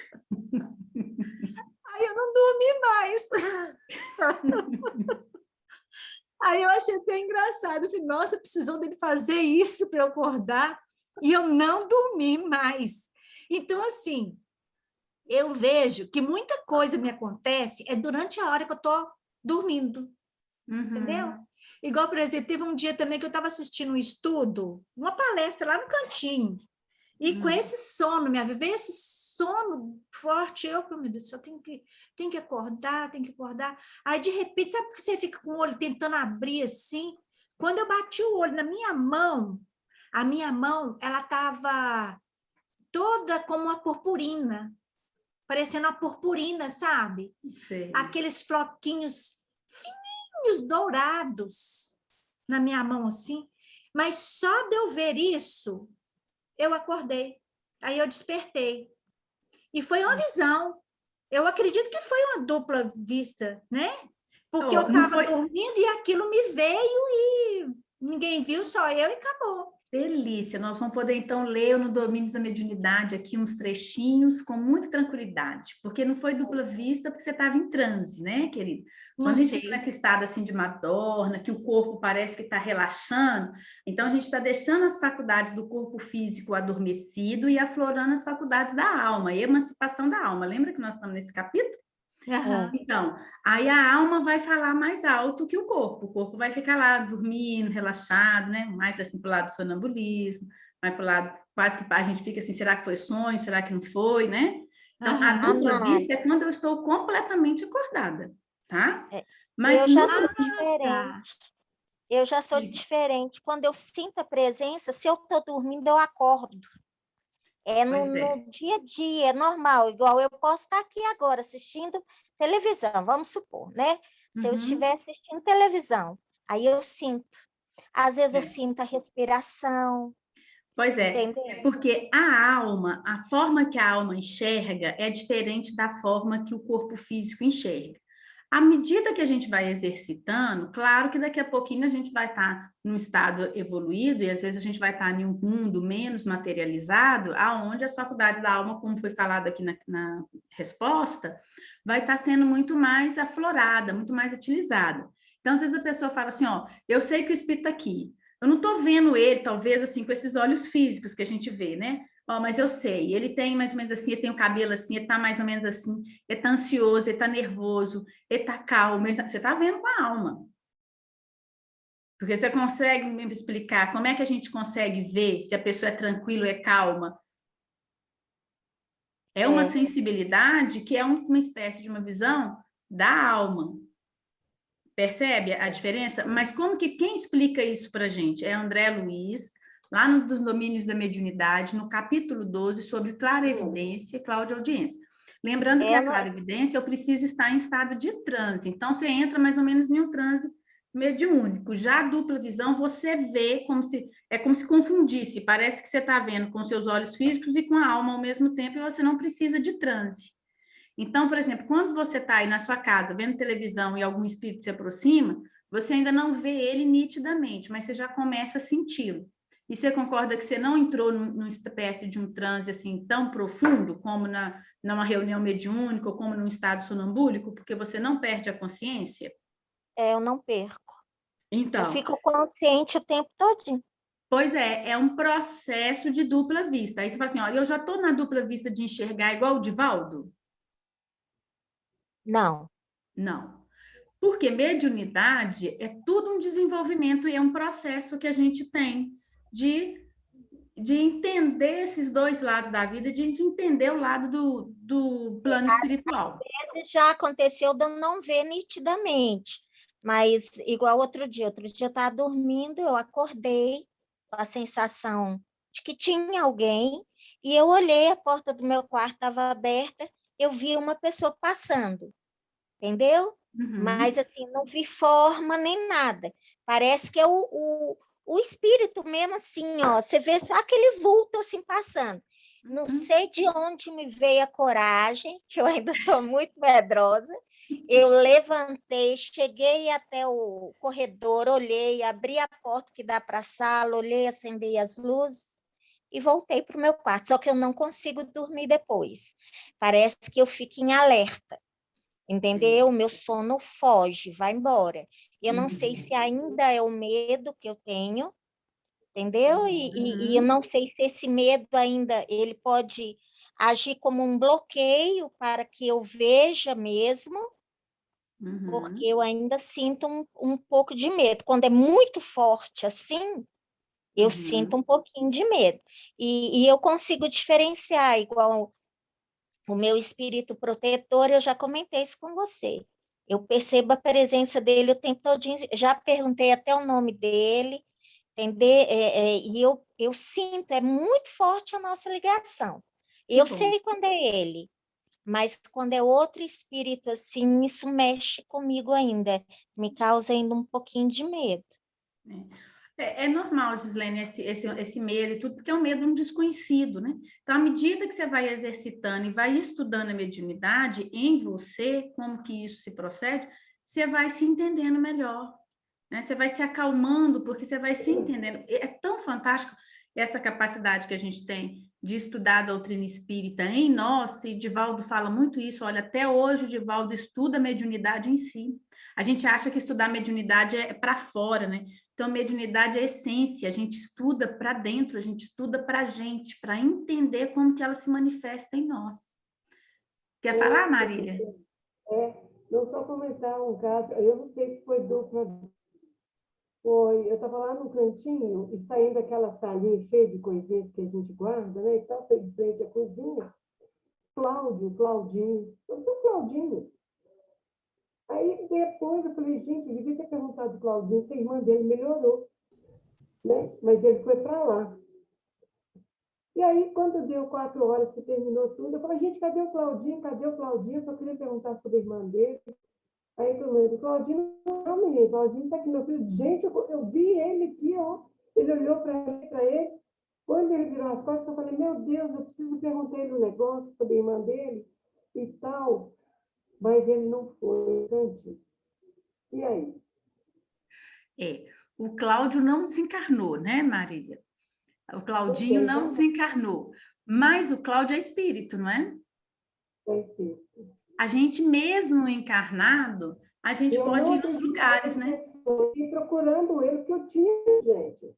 eu não dormi mais. Aí eu achei até engraçado. Eu falei, nossa, precisou dele fazer isso para eu acordar. E eu não dormi mais. Então, assim, eu vejo que muita coisa me acontece durante a hora que eu estou dormindo. Entendeu? Igual, por exemplo, teve um dia também que eu estava assistindo um estudo, uma palestra lá no cantinho. E com esse sono, minha vida, veio esse sono forte, meu Deus, eu tenho que acordar, tenho que acordar. Aí, de repente, sabe que você fica com o olho tentando abrir assim? Quando eu bati o olho na minha mão, a minha mão, ela estava toda como uma purpurina, parecendo uma purpurina, sabe? Sei. Aqueles floquinhos fininhos, dourados, na minha mão assim. Mas só de eu ver isso, eu acordei. Aí eu despertei. E foi uma visão. Eu acredito que foi uma dupla vista, né? Porque eu estava dormindo e aquilo me veio e ninguém viu, só eu e acabou. Delícia! Nós vamos poder, então, ler no Domínios da Mediunidade aqui uns trechinhos com muita tranquilidade, porque não foi dupla vista, porque você estava em transe, né, querida? Quando a gente fica nesse estado assim de madorna, que o corpo parece que está relaxando, então a gente está deixando as faculdades do corpo físico adormecido e aflorando as faculdades da alma, a emancipação da alma. Lembra que nós estamos nesse capítulo? Uhum. Então, aí a alma vai falar mais alto que o corpo vai ficar lá dormindo, relaxado, né? Mais assim para o lado do sonambulismo, mais para o lado, quase que a gente fica assim, será que foi sonho, será que não foi, né? Então, a dupla vista é quando eu estou completamente acordada, tá? Mas eu já sou diferente. Tá. Eu já sou diferente. Quando eu sinto a presença, se eu estou dormindo, eu acordo. No dia a dia, é normal, igual eu posso estar aqui agora assistindo televisão, vamos supor, né? Se eu estiver assistindo televisão, aí eu sinto. Às vezes eu sinto a respiração. Pois é, entendeu? é porque a alma, a forma que a alma enxerga é diferente da forma que o corpo físico enxerga. À medida que a gente vai exercitando, claro que daqui a pouquinho a gente vai estar num estado evoluído e às vezes a gente vai estar em um mundo menos materializado, aonde as faculdades da alma, como foi falado aqui na resposta, vai estar sendo muito mais aflorada, muito mais utilizada. Então, às vezes a pessoa fala assim, ó, eu sei que o espírito está aqui, eu não estou vendo ele, talvez, assim, com esses olhos físicos que a gente vê, né? Ó, mas eu sei, ele tem mais ou menos assim, ele tem o cabelo assim, ele tá mais ou menos assim, ele tá ansioso, ele tá nervoso, ele tá calmo, você tá vendo com a alma. Porque você consegue me explicar como é que a gente consegue ver se a pessoa é tranquila ou é calma? É uma sensibilidade que é uma espécie de uma visão da alma. Percebe a diferença? Mas como que quem explica isso para a gente? É André Luiz, lá no dos Domínios da Mediunidade, no capítulo 12, sobre clarevidência e claudaudiência. Lembrando que a clarevidência eu preciso estar em estado de transe. Então, você entra mais ou menos em um transe mediúnico. Já a dupla visão, você vê como se confundisse. Parece que você está vendo com seus olhos físicos e com a alma ao mesmo tempo, e você não precisa de transe. Então, por exemplo, quando você está aí na sua casa vendo televisão e algum espírito se aproxima, você ainda não vê ele nitidamente, mas você já começa a senti-lo. E você concorda que você não entrou numa espécie de um transe assim tão profundo como numa reunião mediúnica ou como num estado sonambúlico, porque você não perde a consciência? Eu não perco. Eu Então, fico consciente o tempo todo. pois é um processo de dupla vista. Aí você fala assim, olha, eu já estou na dupla vista de enxergar igual o Divaldo? Não. Não. Porque mediunidade é tudo um desenvolvimento e é um processo que a gente tem de, de entender esses dois lados da vida, de entender o lado do plano espiritual. Às vezes já aconteceu de eu não ver nitidamente, mas igual outro dia eu estava dormindo, eu acordei com a sensação de que tinha alguém, e eu olhei, a porta do meu quarto estava aberta, eu vi uma pessoa passando, entendeu? Mas Uhum, assim, não vi forma nem nada. Parece que é o espírito mesmo, assim, ó. Você vê só aquele vulto assim passando. Não uhum, sei de onde me veio a coragem, que eu ainda sou muito medrosa. Eu levantei, cheguei até o corredor, olhei, abri a porta que dá para a sala, olhei, acendei as luzes e voltei para o meu quarto. Só que eu não consigo dormir depois. Parece que eu fico em alerta, sim. entendeu? O meu sono foge, vai embora. Eu não sei Uhum, se ainda é o medo que eu tenho, entendeu? E eu uhum, não sei se esse medo ainda ele pode agir como um bloqueio para que eu veja mesmo, porque uhum, eu ainda sinto um pouco de medo. Quando é muito forte assim, eu sinto uhum. um pouquinho de medo. E eu consigo diferenciar, igual o meu espírito protetor, eu já comentei isso com você. Eu percebo a presença dele o tempo todo, já perguntei até o nome dele, entender? E eu sinto, é muito forte a nossa ligação. Que Eu bom. sei quando é ele, mas quando é outro espírito assim, isso mexe comigo ainda, me causa ainda um pouquinho de medo. É normal, Gislene, esse medo e tudo, porque é um medo de um desconhecido, né? Então, à medida que você vai exercitando e vai estudando a mediunidade em você, como que isso se procede, você vai se entendendo melhor, né? Você vai se acalmando, porque você vai se entendendo. É tão fantástico essa capacidade que a gente tem de estudar a doutrina espírita em nós, e Divaldo fala muito isso, olha, até hoje o Divaldo estuda a mediunidade em si. A gente acha que estudar a mediunidade é para fora, né? Então, mediunidade é essência, a gente estuda para dentro, a gente estuda para a gente, para entender como que ela se manifesta em nós. Quer falar, Marília? Não só comentar um caso, eu não sei se foi dupla, foi, eu estava lá no cantinho e saindo daquela salinha cheia de coisinhas que a gente guarda, né? Então, foi de frente à cozinha, Claudinho, eu sou Claudinho. Aí depois eu falei, gente, eu devia ter perguntado ao Claudinho se a irmã dele melhorou, né? Mas ele foi para lá. E aí, quando deu 4 horas que terminou tudo, eu falei, gente, cadê o Claudinho? Cadê o Claudinho? Eu só queria perguntar sobre a irmã dele. Aí todo mundo, Claudinho, não, menino, Claudinho está aqui, meu filho. Gente, eu vi ele aqui, ó. Ele olhou para ele. Quando ele virou as costas, eu falei, meu Deus, eu preciso perguntar ele um negócio sobre a irmã dele e tal. Mas ele não foi, Santi. E aí? É, o Cláudio não desencarnou, né, Marília? O Por Claudinho quê? não desencarnou, mas o Cláudio é espírito, não é? Vai ser. A gente mesmo encarnado, a gente Eu não pode ir nos acredito que lugares, eu né? fui procurando ele, porque eu tinha, gente.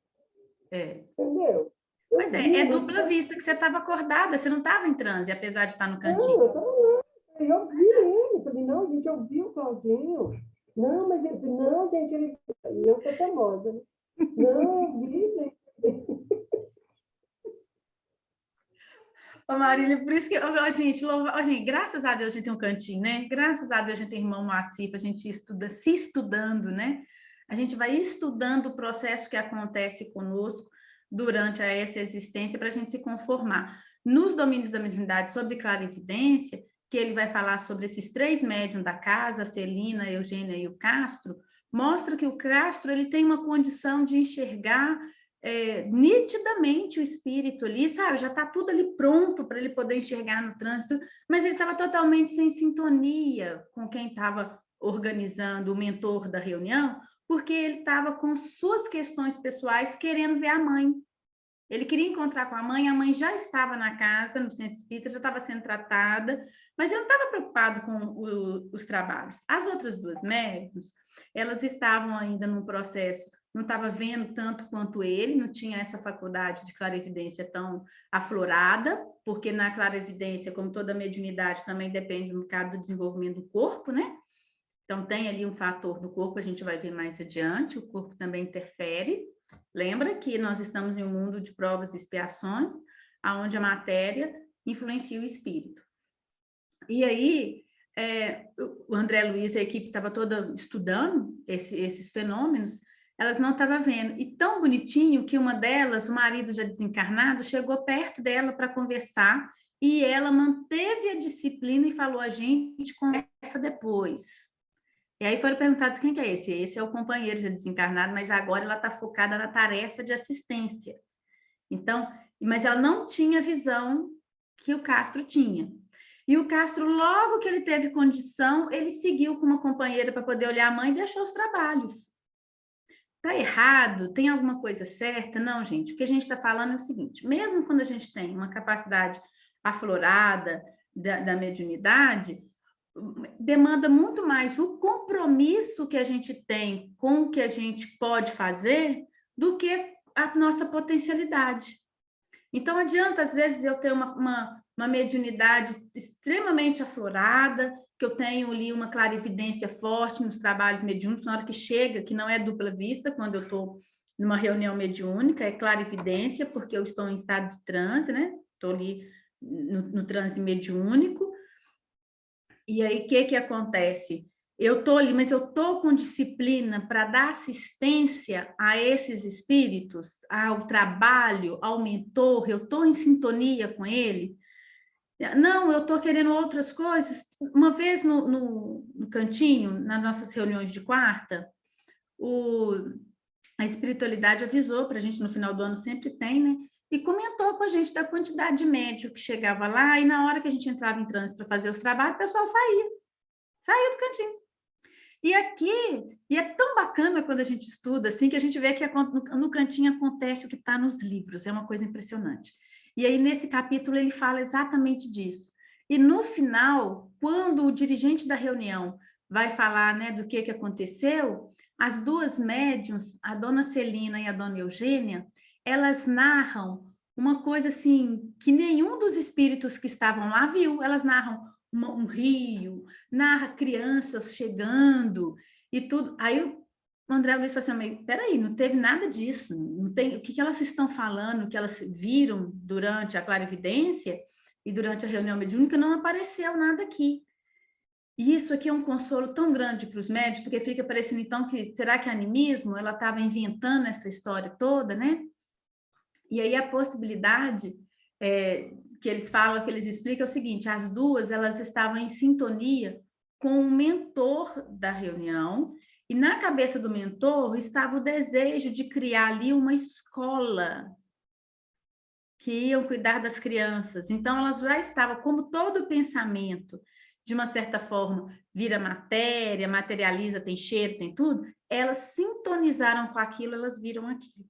É. Entendeu? Pois Eu vi, é mas dupla vista que você estava acordada, você não estava em transe, apesar de estar no não, cantinho. eu estava lá. Eu vi ele. Falei, não, gente, eu vi o Claudinho. Não, mas ele, não, gente, ele. E eu sou teimosa, né? Não, eu vi, gente. Ô, Marília, por isso que, ó, gente, ó, gente, graças a Deus a gente tem um cantinho, né? Graças a Deus a gente tem irmão Moacir, para a gente estuda, se estudando, né? A gente vai estudando o processo que acontece conosco durante essa existência para a gente se conformar. Nos domínios da mediunidade sobre clarividência, que ele vai falar sobre esses 3 médiuns da casa, a Celina, a Eugênia e o Castro, mostra que o Castro ele tem uma condição de enxergar nitidamente o espírito ali, sabe? Já está tudo ali pronto para ele poder enxergar no trânsito, mas ele estava totalmente sem sintonia com quem estava organizando o mentor da reunião, porque ele estava com suas questões pessoais querendo ver a mãe. Ele queria encontrar com a mãe já estava na casa, no centro espírita, já estava sendo tratada, mas ele não estava preocupado com os trabalhos. As outras duas médiums, elas estavam ainda num processo, não estava vendo tanto quanto ele, não tinha essa faculdade de clarividência tão aflorada, porque na clarividência, como toda mediunidade, também depende um bocado do desenvolvimento do corpo, né? Então, tem ali um fator do corpo, a gente vai ver mais adiante, o corpo também interfere. Lembra que nós estamos em um mundo de provas e expiações, onde a matéria influencia o espírito. E aí, o André Luiz e a equipe estava toda estudando esses fenômenos, elas não estavam vendo. E tão bonitinho que uma delas, o marido já desencarnado, chegou perto dela para conversar, e ela manteve a disciplina e falou: a gente conversa depois. E aí foram perguntados quem que é esse? Esse é o companheiro já desencarnado, mas agora ela está focada na tarefa de assistência. Então, mas ela não tinha a visão que o Castro tinha. E o Castro, logo que ele teve condição, ele seguiu com uma companheira para poder olhar a mãe e deixou os trabalhos. Está errado? Tem alguma coisa certa? Não, gente. O que a gente está falando é o seguinte: mesmo quando a gente tem uma capacidade aflorada da mediunidade, demanda muito mais o compromisso que a gente tem com o que a gente pode fazer do que a nossa potencialidade. Então, adianta, às vezes, eu ter uma mediunidade extremamente aflorada, que eu tenho ali uma clarividência forte nos trabalhos mediúnicos, na hora que chega, que não é dupla vista, quando eu estou numa reunião mediúnica, é clarividência, porque eu estou em estado de transe, né? Estou ali no transe mediúnico. E aí, o que acontece? Eu estou ali, mas eu estou com disciplina para dar assistência a esses espíritos, ao trabalho, ao mentor, eu estou em sintonia com ele? Não, eu estou querendo outras coisas. Uma vez no cantinho, nas nossas reuniões de quarta, a espiritualidade avisou para a gente, no final do ano sempre tem, né? E comentou com a gente da quantidade de médium que chegava lá, e na hora que a gente entrava em transe para fazer os trabalhos, o pessoal saía do cantinho. E aqui, e é tão bacana quando a gente estuda, assim, que a gente vê que no cantinho acontece o que está nos livros, é uma coisa impressionante. E aí, nesse capítulo, ele fala exatamente disso. E no final, quando o dirigente da reunião vai falar, né, do que aconteceu, as duas médiuns, a dona Celina e a dona Eugênia, elas narram uma coisa assim que nenhum dos espíritos que estavam lá viu. Elas narram um rio, narra crianças chegando e tudo. Aí o André Luiz falou assim: mas peraí, não teve nada disso, não tem, o que elas estão falando, o que elas viram durante a clarividência e durante a reunião mediúnica, não apareceu nada aqui. E isso aqui é um consolo tão grande para os médicos, porque fica parecendo então que, será que é animismo? Ela estava inventando essa história toda, né? E aí a possibilidade que eles falam, que eles explicam é o seguinte: as duas, elas estavam em sintonia com o mentor da reunião, e na cabeça do mentor estava o desejo de criar ali uma escola que iam cuidar das crianças. Então, elas já estavam, como todo pensamento, de uma certa forma, vira matéria, materializa, tem cheiro, tem tudo, elas sintonizaram com aquilo, elas viram aquilo.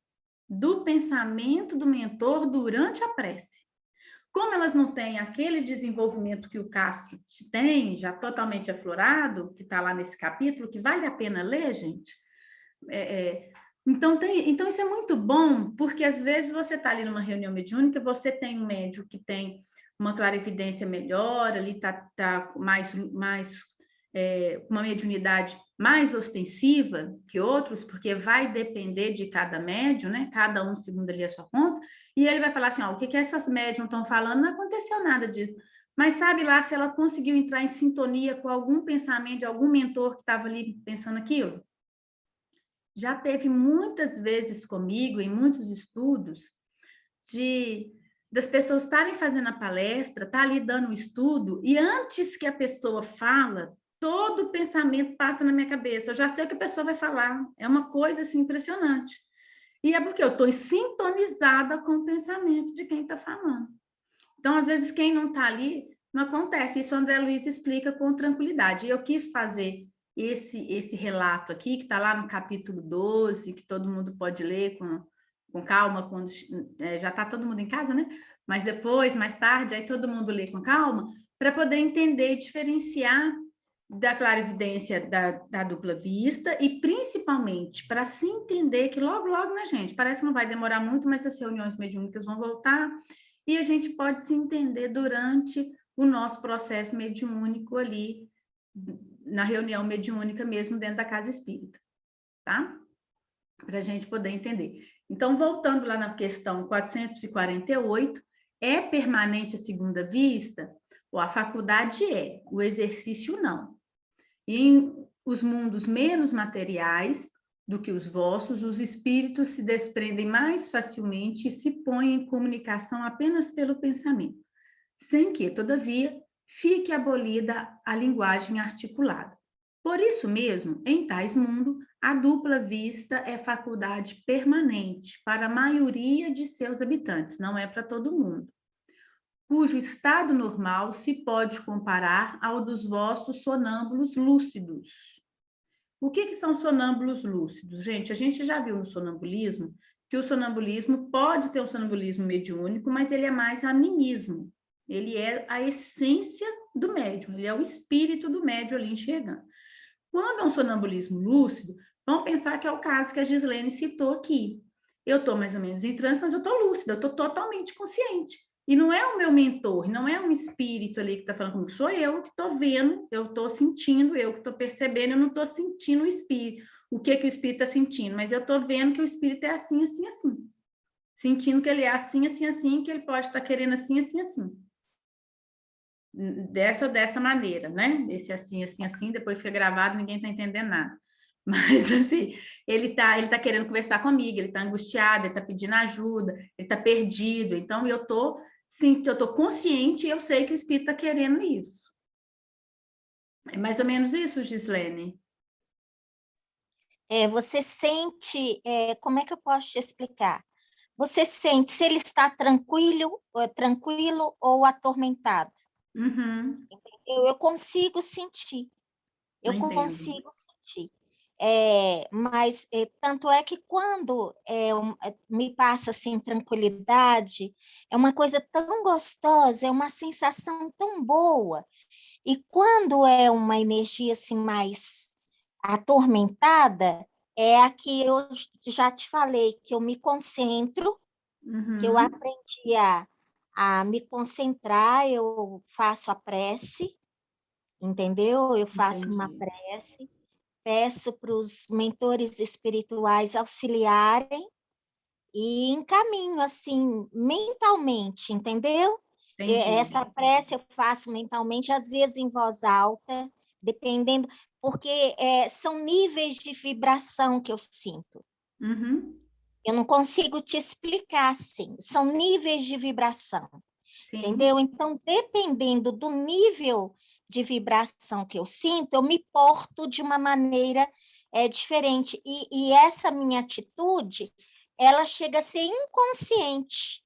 Do pensamento do mentor durante a prece. Como elas não têm aquele desenvolvimento que o Castro tem, já totalmente aflorado, que está lá nesse capítulo, que vale a pena ler, gente. Então, isso é muito bom, porque às vezes você está ali numa reunião mediúnica, você tem um médium que tem uma clarividência melhor, ali está mais uma mediunidade mais ostensiva que outros, porque vai depender de cada médium, né? Cada um segundo ali a sua conta, e ele vai falar assim: ó, o que essas médiums estão falando, não aconteceu nada disso. Mas sabe lá se ela conseguiu entrar em sintonia com algum pensamento de algum mentor que estava ali pensando aquilo? Já teve muitas vezes comigo, em muitos estudos, das pessoas estarem fazendo a palestra, tá ali dando o estudo, e antes que a pessoa fala, todo o pensamento passa na minha cabeça. Eu já sei o que a pessoa vai falar. É uma coisa assim impressionante. E é porque eu estou sintonizada com o pensamento de quem está falando. Então, às vezes, quem não está ali, não acontece. Isso o André Luiz explica com tranquilidade. E eu quis fazer esse relato aqui, que está lá no capítulo 12, que todo mundo pode ler com calma, quando já está todo mundo em casa, né? Mas depois, mais tarde, aí todo mundo lê com calma, para poder entender e diferenciar da clarividência da dupla vista e, principalmente, para se entender que logo, logo, né, gente? Parece que não vai demorar muito, mas as reuniões mediúnicas vão voltar e a gente pode se entender durante o nosso processo mediúnico ali, na reunião mediúnica mesmo, dentro da casa espírita, tá? Para a gente poder entender. Então, voltando lá na questão 448, é permanente a segunda vista? Ou a faculdade é, o exercício não. E em os mundos menos materiais do que os vossos, os espíritos se desprendem mais facilmente e se põem em comunicação apenas pelo pensamento, sem que, todavia, fique abolida a linguagem articulada. Por isso mesmo, em tais mundos, a dupla vista é faculdade permanente para a maioria de seus habitantes, não é para todo mundo, cujo estado normal se pode comparar ao dos vossos sonâmbulos lúcidos. O que são sonâmbulos lúcidos? Gente, a gente já viu no sonambulismo que o sonambulismo pode ter um sonambulismo mediúnico, mas ele é mais animismo. Ele é a essência do médium, ele é o espírito do médium ali enxergando. Quando é um sonambulismo lúcido, vamos pensar que é o caso que a Gislene citou aqui. Eu estou mais ou menos em transe, mas eu estou lúcida, eu estou totalmente consciente. E não é o meu mentor, não é um espírito ali que está falando comigo, sou eu que estou vendo, eu estou sentindo, eu que estou percebendo, eu não estou sentindo o espírito, o que o espírito está sentindo, mas eu estou vendo que o espírito é assim, assim, assim. Sentindo que ele é assim, assim, assim, que ele pode estar querendo assim, assim, assim. Dessa maneira, né? Esse assim, assim, assim, depois fica gravado, ninguém está entendendo nada. Mas, assim, ele tá querendo conversar comigo, ele está angustiado, ele está pedindo ajuda, ele está perdido. Então, eu tô consciente e eu sei que o espírito está querendo isso. É mais ou menos isso, Gislene? Você sente, como é que eu posso te explicar? Você sente se ele está tranquilo ou atormentado. Uhum. Eu consigo sentir. Eu consigo sentir. Mas tanto é que quando me passa assim tranquilidade, é uma coisa tão gostosa, é uma sensação tão boa. E quando é uma energia assim mais atormentada, é a que eu já te falei, que eu me concentro, que eu aprendi a me concentrar, eu faço a prece, entendeu? Eu faço uma prece, peço para os mentores espirituais auxiliarem e encaminho assim mentalmente, entendeu? Essa prece eu faço mentalmente, às vezes em voz alta, dependendo, porque são níveis de vibração que eu sinto. Uhum. Eu não consigo te explicar assim, são níveis de vibração. Sim. Entendeu? Então, dependendo do nível de vibração que eu sinto, eu me porto de uma maneira diferente. E essa minha atitude, ela chega a ser inconsciente.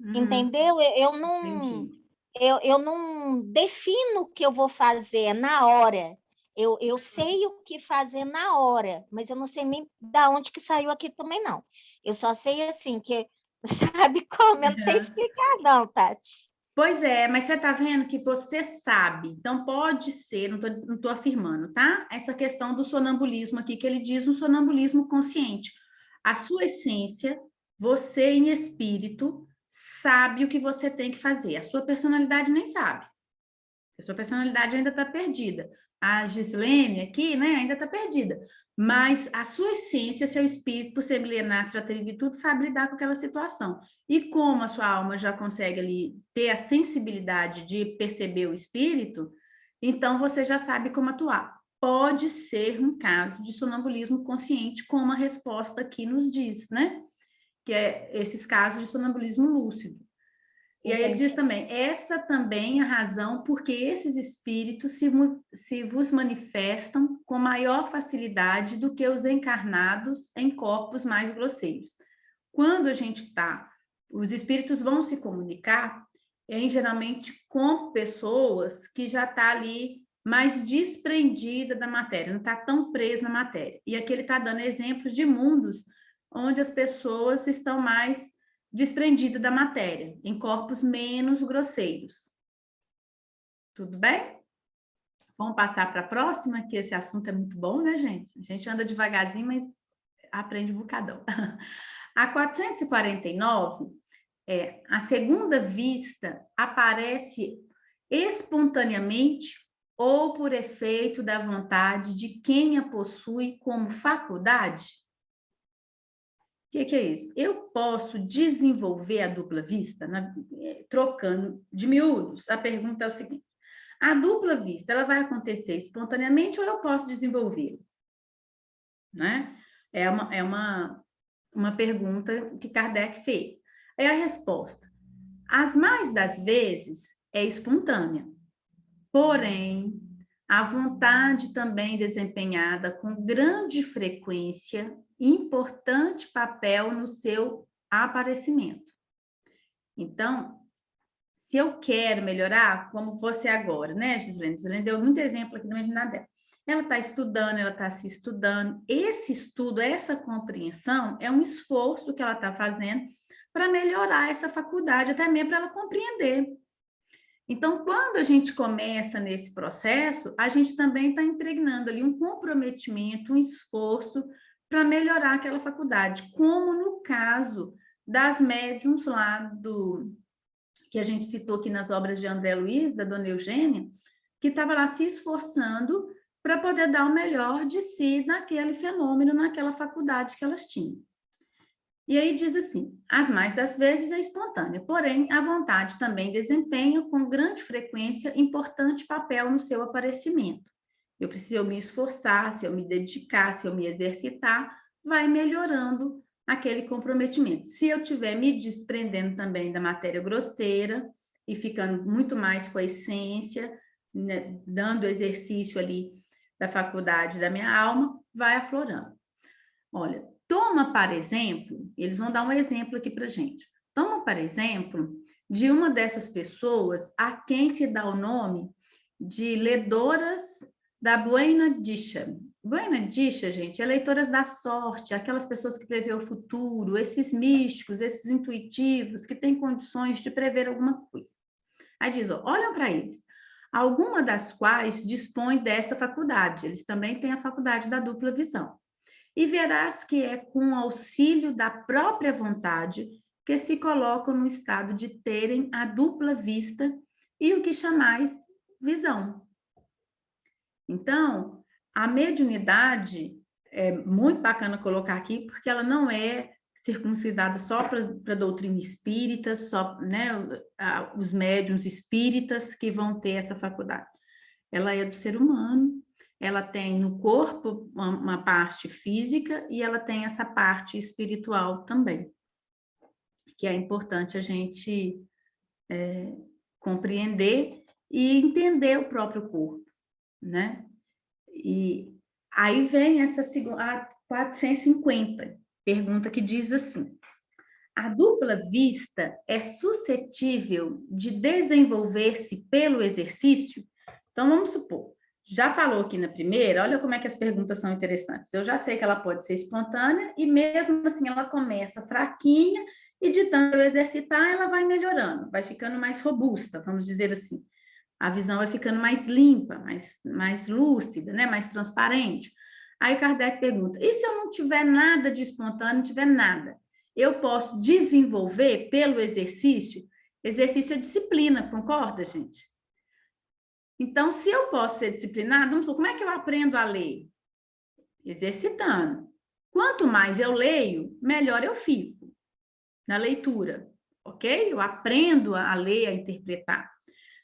Entendeu? Eu não defino o que eu vou fazer na hora. Eu sei o que fazer na hora, mas eu não sei nem da onde que saiu aqui também, não. Eu só sei assim, que sabe como? Eu não sei explicar, não, Tati. Pois é, mas você está vendo que você sabe. Então, pode ser, não tô afirmando, tá? Essa questão do sonambulismo aqui, que ele diz um sonambulismo consciente. A sua essência, você em espírito, sabe o que você tem que fazer. A sua personalidade nem sabe. A sua personalidade ainda está perdida. A Gislene aqui, né, ainda está perdida. Mas a sua essência, seu espírito, por ser milenar, já ter vivido tudo, sabe lidar com aquela situação. E como a sua alma já consegue ali ter a sensibilidade de perceber o espírito, então você já sabe como atuar. Pode ser um caso de sonambulismo consciente, como a resposta aqui nos diz, né? Que é esses casos de sonambulismo lúcido. E aí ele diz também, essa também é a razão porque esses espíritos se vos manifestam com maior facilidade do que os encarnados em corpos mais grosseiros. Quando a gente está, os espíritos vão se comunicar, geralmente com pessoas que já está ali mais desprendida da matéria, não está tão presa na matéria. E aqui ele está dando exemplos de mundos onde as pessoas estão mais desprendidas da matéria, em corpos menos grosseiros. Tudo bem? Vamos passar para a próxima, que esse assunto é muito bom, né, gente? A gente anda devagarzinho, mas aprende um bocadão. A 449, a segunda vista aparece espontaneamente ou por efeito da vontade de quem a possui como faculdade? O que é isso? Eu posso desenvolver a dupla vista, trocando de miúdos. A pergunta é o seguinte: a dupla vista, ela vai acontecer espontaneamente ou eu posso desenvolvê-la? Né? É uma pergunta que Kardec fez. Aí a resposta: as mais das vezes é espontânea, porém, a vontade também desempenhada com grande frequência, importante papel no seu aparecimento. Então, se eu quero melhorar, como você agora, né, Gislene? Gislene deu muito exemplo aqui no Imaginar dela. Ela está estudando, ela está se estudando. Esse estudo, essa compreensão, é um esforço que ela está fazendo para melhorar essa faculdade, até mesmo para ela compreender. Então, quando a gente começa nesse processo, a gente também está impregnando ali um comprometimento, um esforço para melhorar aquela faculdade, como no caso das médiums lá que a gente citou aqui nas obras de André Luiz, da Dona Eugênia, que estava lá se esforçando para poder dar o melhor de si naquele fenômeno, naquela faculdade que elas tinham. E aí diz assim: as mais das vezes é espontânea, porém a vontade também desempenha com grande frequência importante papel no seu aparecimento. Se eu me esforçar, se eu me dedicar, se eu me exercitar, vai melhorando aquele comprometimento. Se eu estiver me desprendendo também da matéria grosseira e ficando muito mais com a essência, né, dando exercício ali da faculdade da minha alma, vai aflorando. Olha, toma, para exemplo, eles vão dar um exemplo aqui para gente. Toma, para exemplo, de uma dessas pessoas a quem se dá o nome de ledoras da Buena Dicha. Buena Dicha, gente, é leitoras da sorte, aquelas pessoas que prevê o futuro, esses místicos, esses intuitivos, que têm condições de prever alguma coisa. Aí diz, ó, olham para eles, alguma das quais dispõe dessa faculdade, eles também têm a faculdade da dupla visão. E verás que é com auxílio da própria vontade que se colocam no estado de terem a dupla vista e o que chamais visão. Então, a mediunidade é muito bacana colocar aqui, porque ela não é circuncidada só para a doutrina espírita, só, né, os médiuns espíritas que vão ter essa faculdade. Ela é do ser humano, ela tem no corpo uma parte física e ela tem essa parte espiritual também, que é importante a gente compreender e entender o próprio corpo, né? E aí vem essa a 450, pergunta que diz assim: a dupla vista é suscetível de desenvolver-se pelo exercício? Então, vamos supor, já falou aqui na primeira, olha como é que as perguntas são interessantes. Eu já sei que ela pode ser espontânea e mesmo assim ela começa fraquinha e de tanto eu exercitar ela vai melhorando, vai ficando mais robusta, vamos dizer assim. A visão vai ficando mais limpa, mais lúcida, né? Mais transparente. Aí o Kardec pergunta, e se eu não tiver nada de espontâneo, não tiver nada? Eu posso desenvolver pelo exercício? Exercício é disciplina, concorda, gente? Então, se eu posso ser disciplinada, vamos supor, como é que eu aprendo a ler? Exercitando. Quanto mais eu leio, melhor eu fico na leitura, ok? Eu aprendo a ler, a interpretar.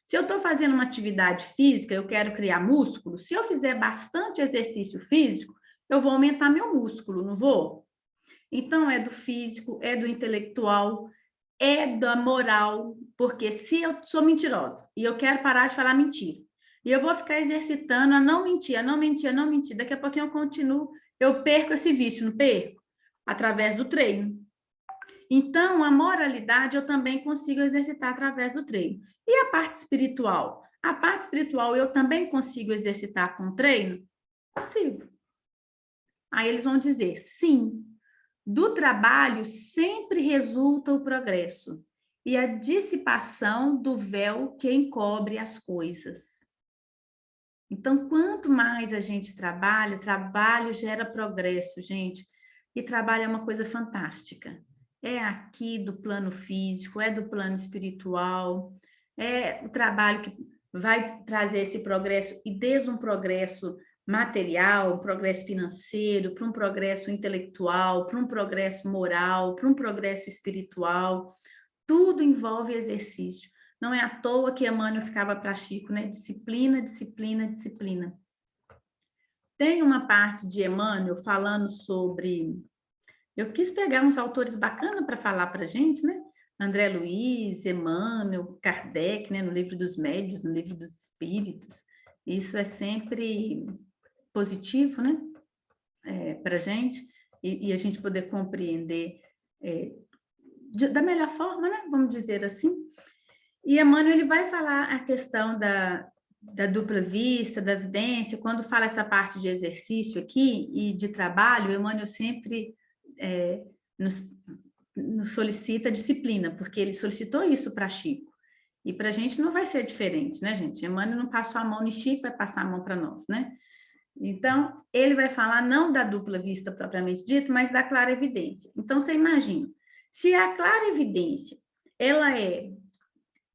Se eu estou fazendo uma atividade física, eu quero criar músculo, se eu fizer bastante exercício físico, eu vou aumentar meu músculo, não vou? Então, é do físico, é do intelectual, é da moral, porque se eu sou mentirosa e eu quero parar de falar mentira, e eu vou ficar exercitando a não mentir, a não mentir, a não mentir, daqui a pouquinho eu continuo, eu perco esse vício, não perco? Através do treino. Então, a moralidade eu também consigo exercitar através do treino. E a parte espiritual? A parte espiritual eu também consigo exercitar com treino? Consigo. Aí eles vão dizer, sim, Do trabalho sempre resulta o progresso e a dissipação do véu que encobre as coisas. Então, quanto mais a gente trabalha, trabalho gera progresso, gente. E trabalho é uma coisa fantástica. É aqui do plano físico, é do plano espiritual, é o trabalho que vai trazer esse progresso, e desde um progresso material, um progresso financeiro, para um progresso intelectual, para um progresso moral, para um progresso espiritual, tudo envolve exercício. Não é à toa que Emmanuel ficava para Chico, né? Disciplina, disciplina, disciplina. Tem uma parte de Emmanuel falando sobre... Eu quis pegar uns autores bacanas para falar para a gente, né? André Luiz, Emmanuel, Kardec, né? No Livro dos Médiuns, no Livro dos Espíritos. Isso é sempre positivo, né? Para a gente, e a gente poder compreender da melhor forma, né? Vamos dizer assim. E Emmanuel ele vai falar a questão da dupla vista, da vidência. Quando fala essa parte de exercício aqui e de trabalho, Emmanuel sempre nos solicita disciplina, porque ele solicitou isso para Chico. E para a gente não vai ser diferente, né, gente? Emmanuel não passou a mão no Chico, vai passar a mão para nós, né? Então, ele vai falar não da dupla vista propriamente dito, mas da clara evidência. Então, você imagina, se a clara evidência, ela é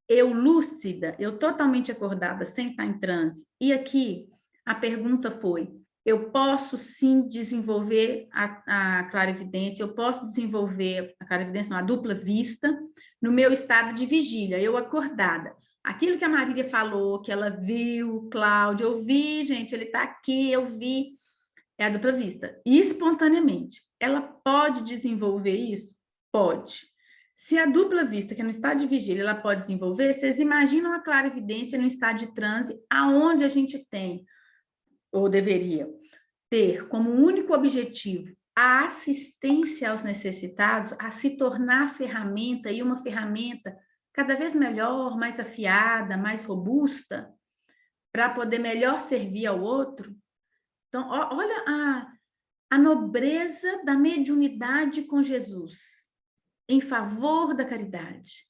eu lúcida, eu totalmente acordada, sem estar em transe, e aqui a pergunta foi, eu posso sim desenvolver a clarividência, eu posso desenvolver a clarividência, não, a dupla vista, no meu estado de vigília, eu acordada. Aquilo que a Marília falou, que ela viu o Cláudio, eu vi, gente, ele está aqui, eu vi, é a dupla vista. E espontaneamente, ela pode desenvolver isso? Pode. Se a dupla vista, que é no estado de vigília, ela pode desenvolver, vocês imaginam a clarividência no estado de transe, aonde a gente tem, ou deveria ter como único objetivo a assistência aos necessitados, a se tornar ferramenta, e uma ferramenta cada vez melhor, mais afiada, mais robusta, para poder melhor servir ao outro. Então, olha a nobreza da mediunidade com Jesus, em favor da caridade.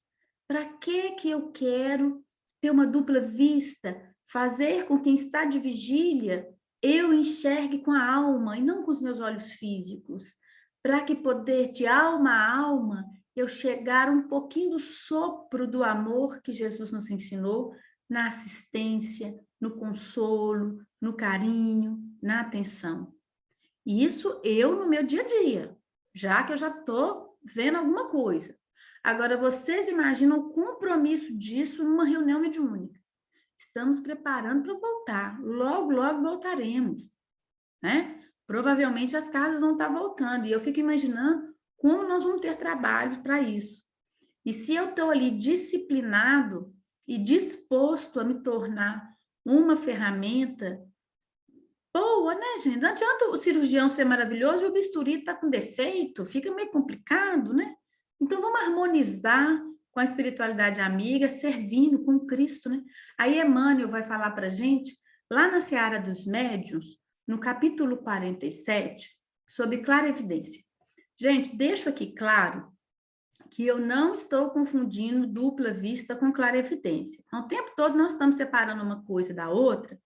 Para que eu quero ter uma dupla vista, fazer com que quem está de vigília eu enxergue com a alma e não com os meus olhos físicos, para que poder de alma a alma eu chegar um pouquinho do sopro do amor que Jesus nos ensinou na assistência, no consolo, no carinho, na atenção. E isso eu no meu dia a dia, já que eu já estou vendo alguma coisa. Agora, vocês imaginam o compromisso disso numa reunião mediúnica. Estamos preparando para voltar. Logo, logo voltaremos, né? Provavelmente as casas vão estar voltando. E eu fico imaginando como nós vamos ter trabalho para isso. E se eu estou ali disciplinado e disposto a me tornar uma ferramenta boa, né, gente? Não adianta o cirurgião ser maravilhoso e o bisturi está com defeito, fica meio complicado, né? Então, vamos harmonizar com a espiritualidade amiga, servindo com Cristo, né? Aí Emmanuel vai falar para a gente, lá na Seara dos Médiuns, no capítulo 47, sobre clarividência. Gente, deixo aqui claro que eu não estou confundindo dupla vista com clarividência. O tempo todo nós estamos separando uma coisa da outra,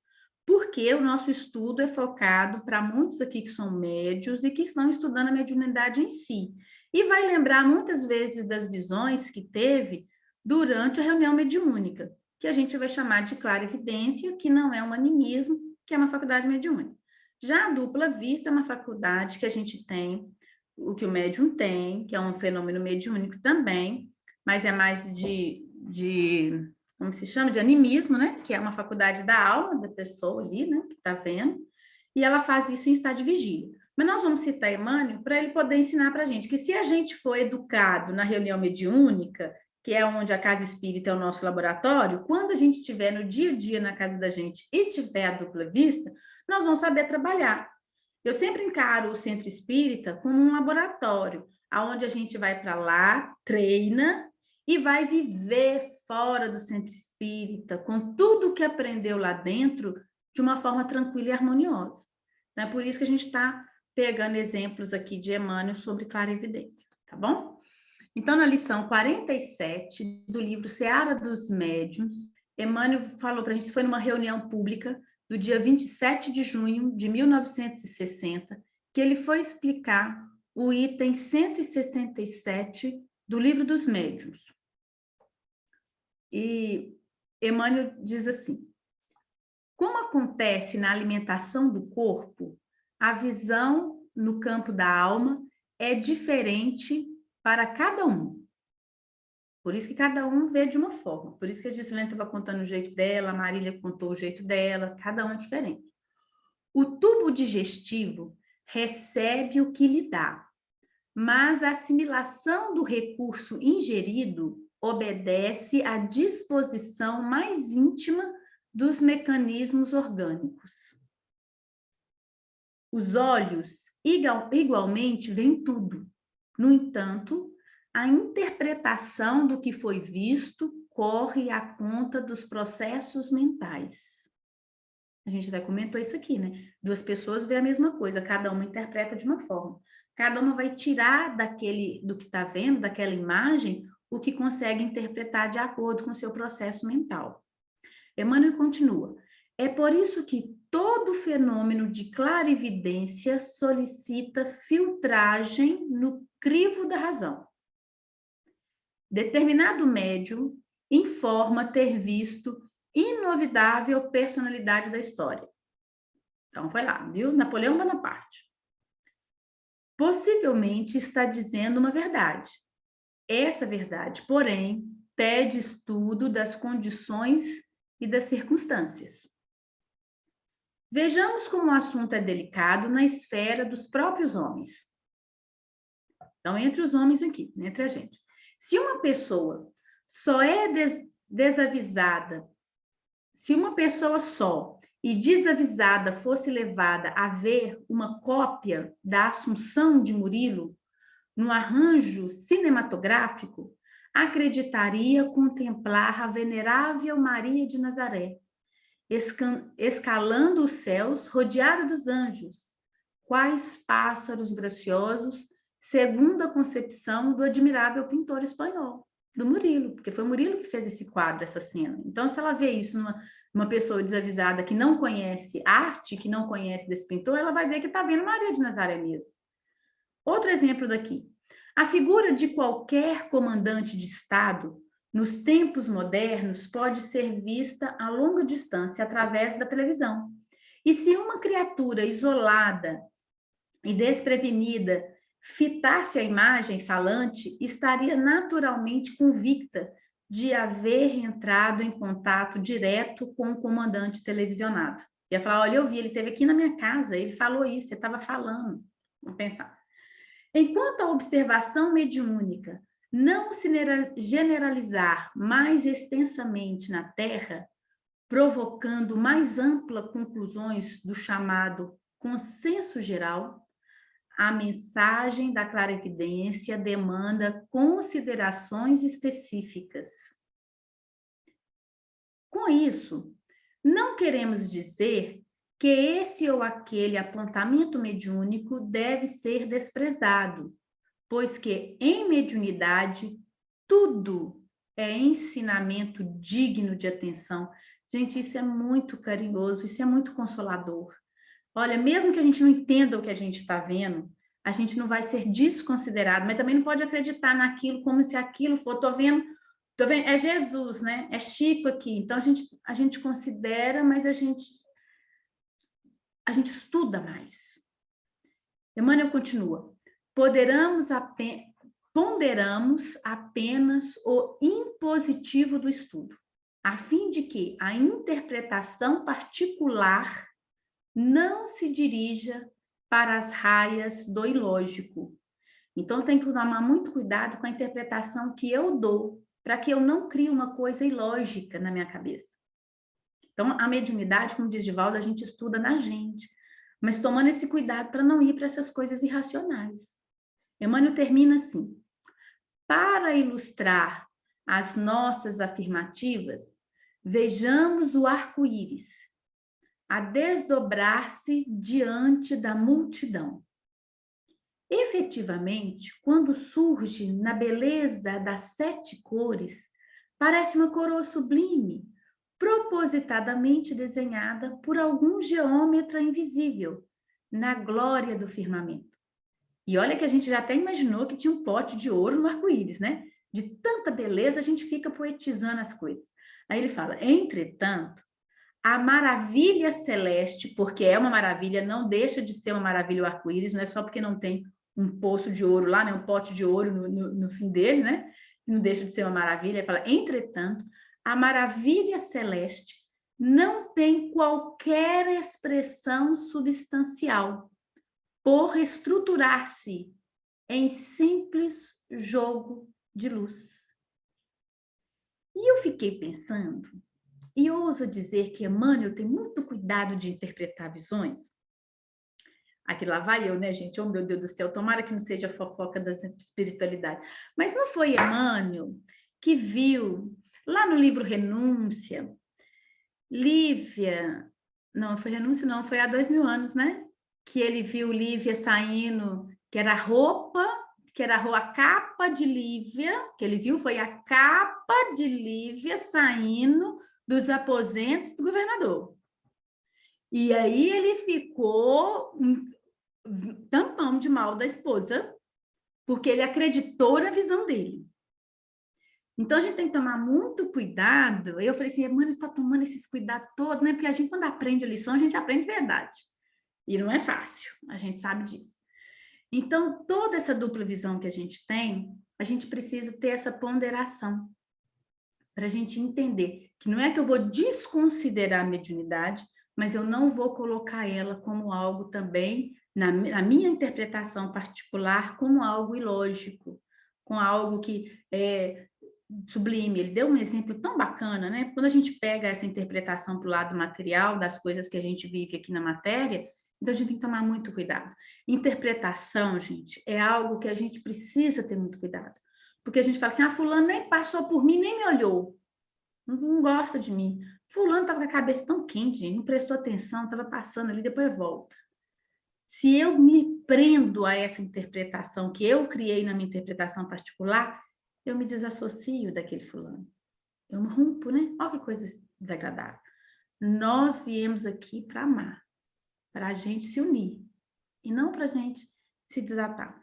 porque o nosso estudo é focado para muitos aqui que são médios e que estão estudando a mediunidade em si. E vai lembrar muitas vezes das visões que teve durante a reunião mediúnica, que a gente vai chamar de clarividência, que não é um animismo, que é uma faculdade mediúnica. Já a dupla vista é uma faculdade que a gente tem, o que o médium tem, que é um fenômeno mediúnico também, mas é mais como se chama, de animismo, né? Que é uma faculdade da alma da pessoa ali, né? Que está vendo. E ela faz isso em estado de vigília. Mas nós vamos citar Emmanuel para ele poder ensinar para a gente que se a gente for educado na reunião mediúnica, que é onde a casa espírita é o nosso laboratório, quando a gente estiver no dia a dia na casa da gente e tiver a dupla vista, nós vamos saber trabalhar. Eu sempre encaro o centro espírita como um laboratório, aonde a gente vai para lá, treina e vai viver fora do centro espírita, com tudo que aprendeu lá dentro, de uma forma tranquila e harmoniosa. Então, é por isso que a gente está pegando exemplos aqui de Emmanuel sobre clarividência, tá bom? Então, na lição 47 do livro Seara dos Médiuns, Emmanuel falou para a gente, foi numa reunião pública do dia 27 de junho de 1960, que ele foi explicar o item 167 do livro dos Médiuns. E Emmanuel diz assim: como acontece na alimentação do corpo, a visão no campo da alma é diferente para cada um. Por isso que cada um vê de uma forma. Por isso que a Gislene estava contando o jeito dela, a Marília contou o jeito dela, cada um é diferente. O tubo digestivo recebe o que lhe dá, mas a assimilação do recurso ingerido obedece à disposição mais íntima dos mecanismos orgânicos. Os olhos igualmente veem tudo. No entanto, a interpretação do que foi visto corre à conta dos processos mentais. A gente até comentou isso aqui, né? Duas pessoas veem a mesma coisa, cada uma interpreta de uma forma. Cada uma vai tirar do que está vendo, daquela imagem, o que consegue interpretar de acordo com o seu processo mental. Emmanuel continua: é por isso que todo fenômeno de clarividência solicita filtragem no crivo da razão. Determinado médium informa ter visto inovidável personalidade da história. Então, foi lá, viu? Napoleão Bonaparte. Possivelmente está dizendo uma verdade. Essa verdade, porém, pede estudo das condições e das circunstâncias. Vejamos como o assunto é delicado na esfera dos próprios homens. Então, entre os homens aqui, entre a gente. Se uma pessoa só é desavisada, se uma pessoa só e desavisada fosse levada a ver uma cópia da Assunção de Murilo no arranjo cinematográfico, acreditaria contemplar a venerável Maria de Nazaré, escalando os céus, rodeada dos anjos, quais pássaros graciosos, segundo a concepção do admirável pintor espanhol, do Murilo, porque foi o Murilo que fez esse quadro, essa cena. Então, se ela vê isso numa pessoa desavisada que não conhece arte, que não conhece desse pintor, ela vai ver que está vendo Maria de Nazaré mesmo. Outro exemplo daqui. A figura de qualquer comandante de Estado, nos tempos modernos, pode ser vista a longa distância através da televisão. E se uma criatura isolada e desprevenida fitasse a imagem falante, estaria naturalmente convicta de haver entrado em contato direto com o comandante televisionado. Ia falar: olha, eu vi, ele esteve aqui na minha casa, ele falou isso, você estava falando. Vamos pensar. Enquanto a observação mediúnica não se generalizar mais extensamente na Terra, provocando mais amplas conclusões do chamado consenso geral, a mensagem da clarividência demanda considerações específicas. Com isso, não queremos dizer que esse ou aquele apontamento mediúnico deve ser desprezado, pois que em mediunidade tudo é ensinamento digno de atenção. Gente, isso é muito carinhoso, isso é muito consolador. Olha, mesmo que a gente não entenda o que a gente está vendo, a gente não vai ser desconsiderado, mas também não pode acreditar naquilo como se aquilo for, tô vendo, é Jesus, né? É Chico aqui. Então a gente considera, mas a gente estuda mais. Emmanuel continua: ponderamos apenas o impositivo do estudo, a fim de que a interpretação particular não se dirija para as raias do ilógico. Então, tem que tomar muito cuidado com a interpretação que eu dou, para que eu não crie uma coisa ilógica na minha cabeça. Então, a mediunidade, como diz Divaldo, a gente estuda na gente, mas tomando esse cuidado para não ir para essas coisas irracionais. Emmanuel termina assim: para ilustrar as nossas afirmativas, vejamos o arco-íris a desdobrar-se diante da multidão. Efetivamente, quando surge na beleza das 7 cores, parece uma coroa sublime, propositadamente desenhada por algum geômetra invisível, na glória do firmamento. E olha que a gente já até imaginou que tinha um pote de ouro no arco-íris, né? De tanta beleza, a gente fica poetizando as coisas. Aí ele fala, entretanto, a maravilha celeste, porque é uma maravilha, não deixa de ser uma maravilha o arco-íris, não é só porque não tem um poço de ouro lá, né? Um pote de ouro no fim dele, né? Não deixa de ser uma maravilha. Ele fala, entretanto, a maravilha celeste não tem qualquer expressão substancial, por estruturar-se em simples jogo de luz. E eu fiquei pensando, e ouso dizer que Emmanuel tem muito cuidado de interpretar visões. Aqui lá vai eu, né, gente? Oh, meu Deus do céu, tomara que não seja fofoca da espiritualidade. Mas não foi Emmanuel que viu, lá no livro Renúncia, Lívia, não foi Renúncia, não, foi há 2000 anos, né? Que ele viu Lívia saindo, que era a capa de Lívia, que ele viu foi a capa de Lívia saindo dos aposentos do governador. E aí ele ficou um tampão de mal da esposa, porque ele acreditou na visão dele. Então, a gente tem que tomar muito cuidado. Eu falei assim, mano, está tomando esses cuidados todos, né? Porque a gente, quando aprende a lição, a gente aprende verdade. E não é fácil, a gente sabe disso. Então, toda essa dupla visão que a gente precisa ter essa ponderação para a gente entender que não é que eu vou desconsiderar a mediunidade, mas eu não vou colocar ela como algo também, na minha interpretação particular, como algo ilógico, com algo que é sublime. Ele deu um exemplo tão bacana, né? Quando a gente pega essa interpretação para o lado material das coisas que a gente vive aqui na matéria, então a gente tem que tomar muito cuidado. Interpretação, gente, é algo que a gente precisa ter muito cuidado. Porque a gente fala assim, fulano nem passou por mim, nem me olhou. Não gosta de mim. Fulano estava com a cabeça tão quente, gente, não prestou atenção, estava passando ali, depois volta. Se eu me prendo a essa interpretação que eu criei na minha interpretação particular, eu me desassocio daquele fulano. Eu me rompo, né? Olha que coisa desagradável. Nós viemos aqui para amar, para a gente se unir, e não para a gente se desatar.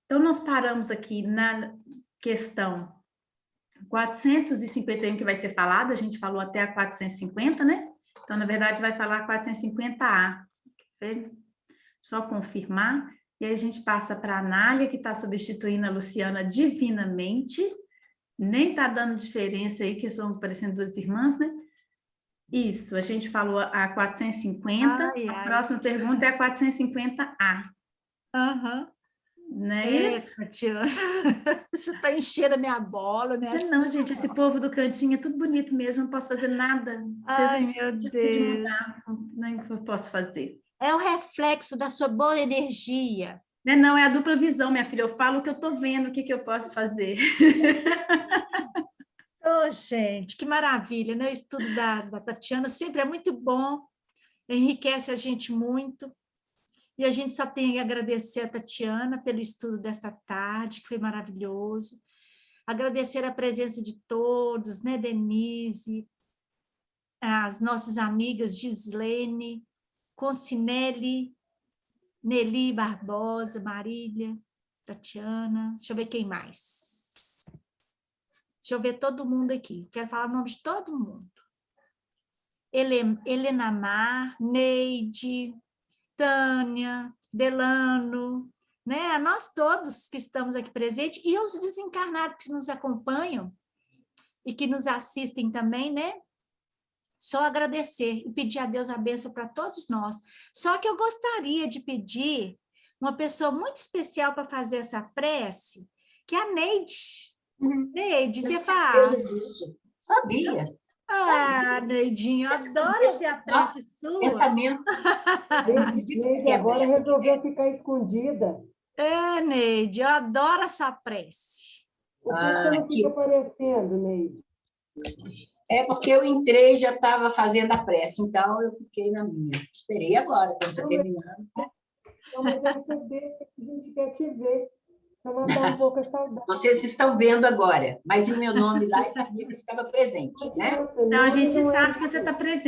Então, nós paramos aqui na questão 451, que vai ser falada, a gente falou até a 450, né? Então, na verdade, vai falar 450A. Só confirmar. E aí a gente passa para a Anália, que está substituindo a Luciana divinamente. Nem está dando diferença aí, que são parecendo duas irmãs, né? Isso, a gente falou a 450, a próxima pergunta é a 450A. Aham. Né? Tatiana, você está enchendo a minha bola, né? Não, gente, esse povo do cantinho é tudo bonito mesmo, não posso fazer nada. Ai, meu Deus. Nem que eu posso fazer. É o reflexo da sua boa energia. Não, é a dupla visão, minha filha. Eu falo o que eu estou vendo, o que eu posso fazer. Oh, gente, que maravilha, né? O estudo da Tatiana sempre é muito bom, enriquece a gente muito. E a gente só tem que agradecer a Tatiana pelo estudo desta tarde, que foi maravilhoso. Agradecer a presença de todos, né, Denise, as nossas amigas Gislene, Concinelli, Nelly Barbosa, Marília, Tatiana, deixa eu ver quem mais. Deixa eu ver todo mundo aqui, quero falar o nome de todo mundo. Helena Mar, Neide, Tânia, Delano, né? A nós todos que estamos aqui presentes e os desencarnados que nos acompanham e que nos assistem também, né? Só agradecer e pedir a Deus a bênção para todos nós. Só que eu gostaria de pedir uma pessoa muito especial para fazer essa prece, que é a Neide. Neide, você faz? Sabia. Ah, Neidinho, adoro ver a prece sua. Pensamento. Neide agora resolveu ficar escondida. É, Neide, eu adoro a sua prece. Por que você não fica aparecendo, Neide? É porque eu entrei e já estava fazendo a prece, então eu fiquei na minha. Esperei agora, quando está terminando. Não, mas aí você deixa que a gente quer te ver, para matar um pouco a saudade. Vocês estão vendo agora, mas e o meu nome lá, sabia que estava presente, né? Não, a Nome gente não é sabe que você está presente.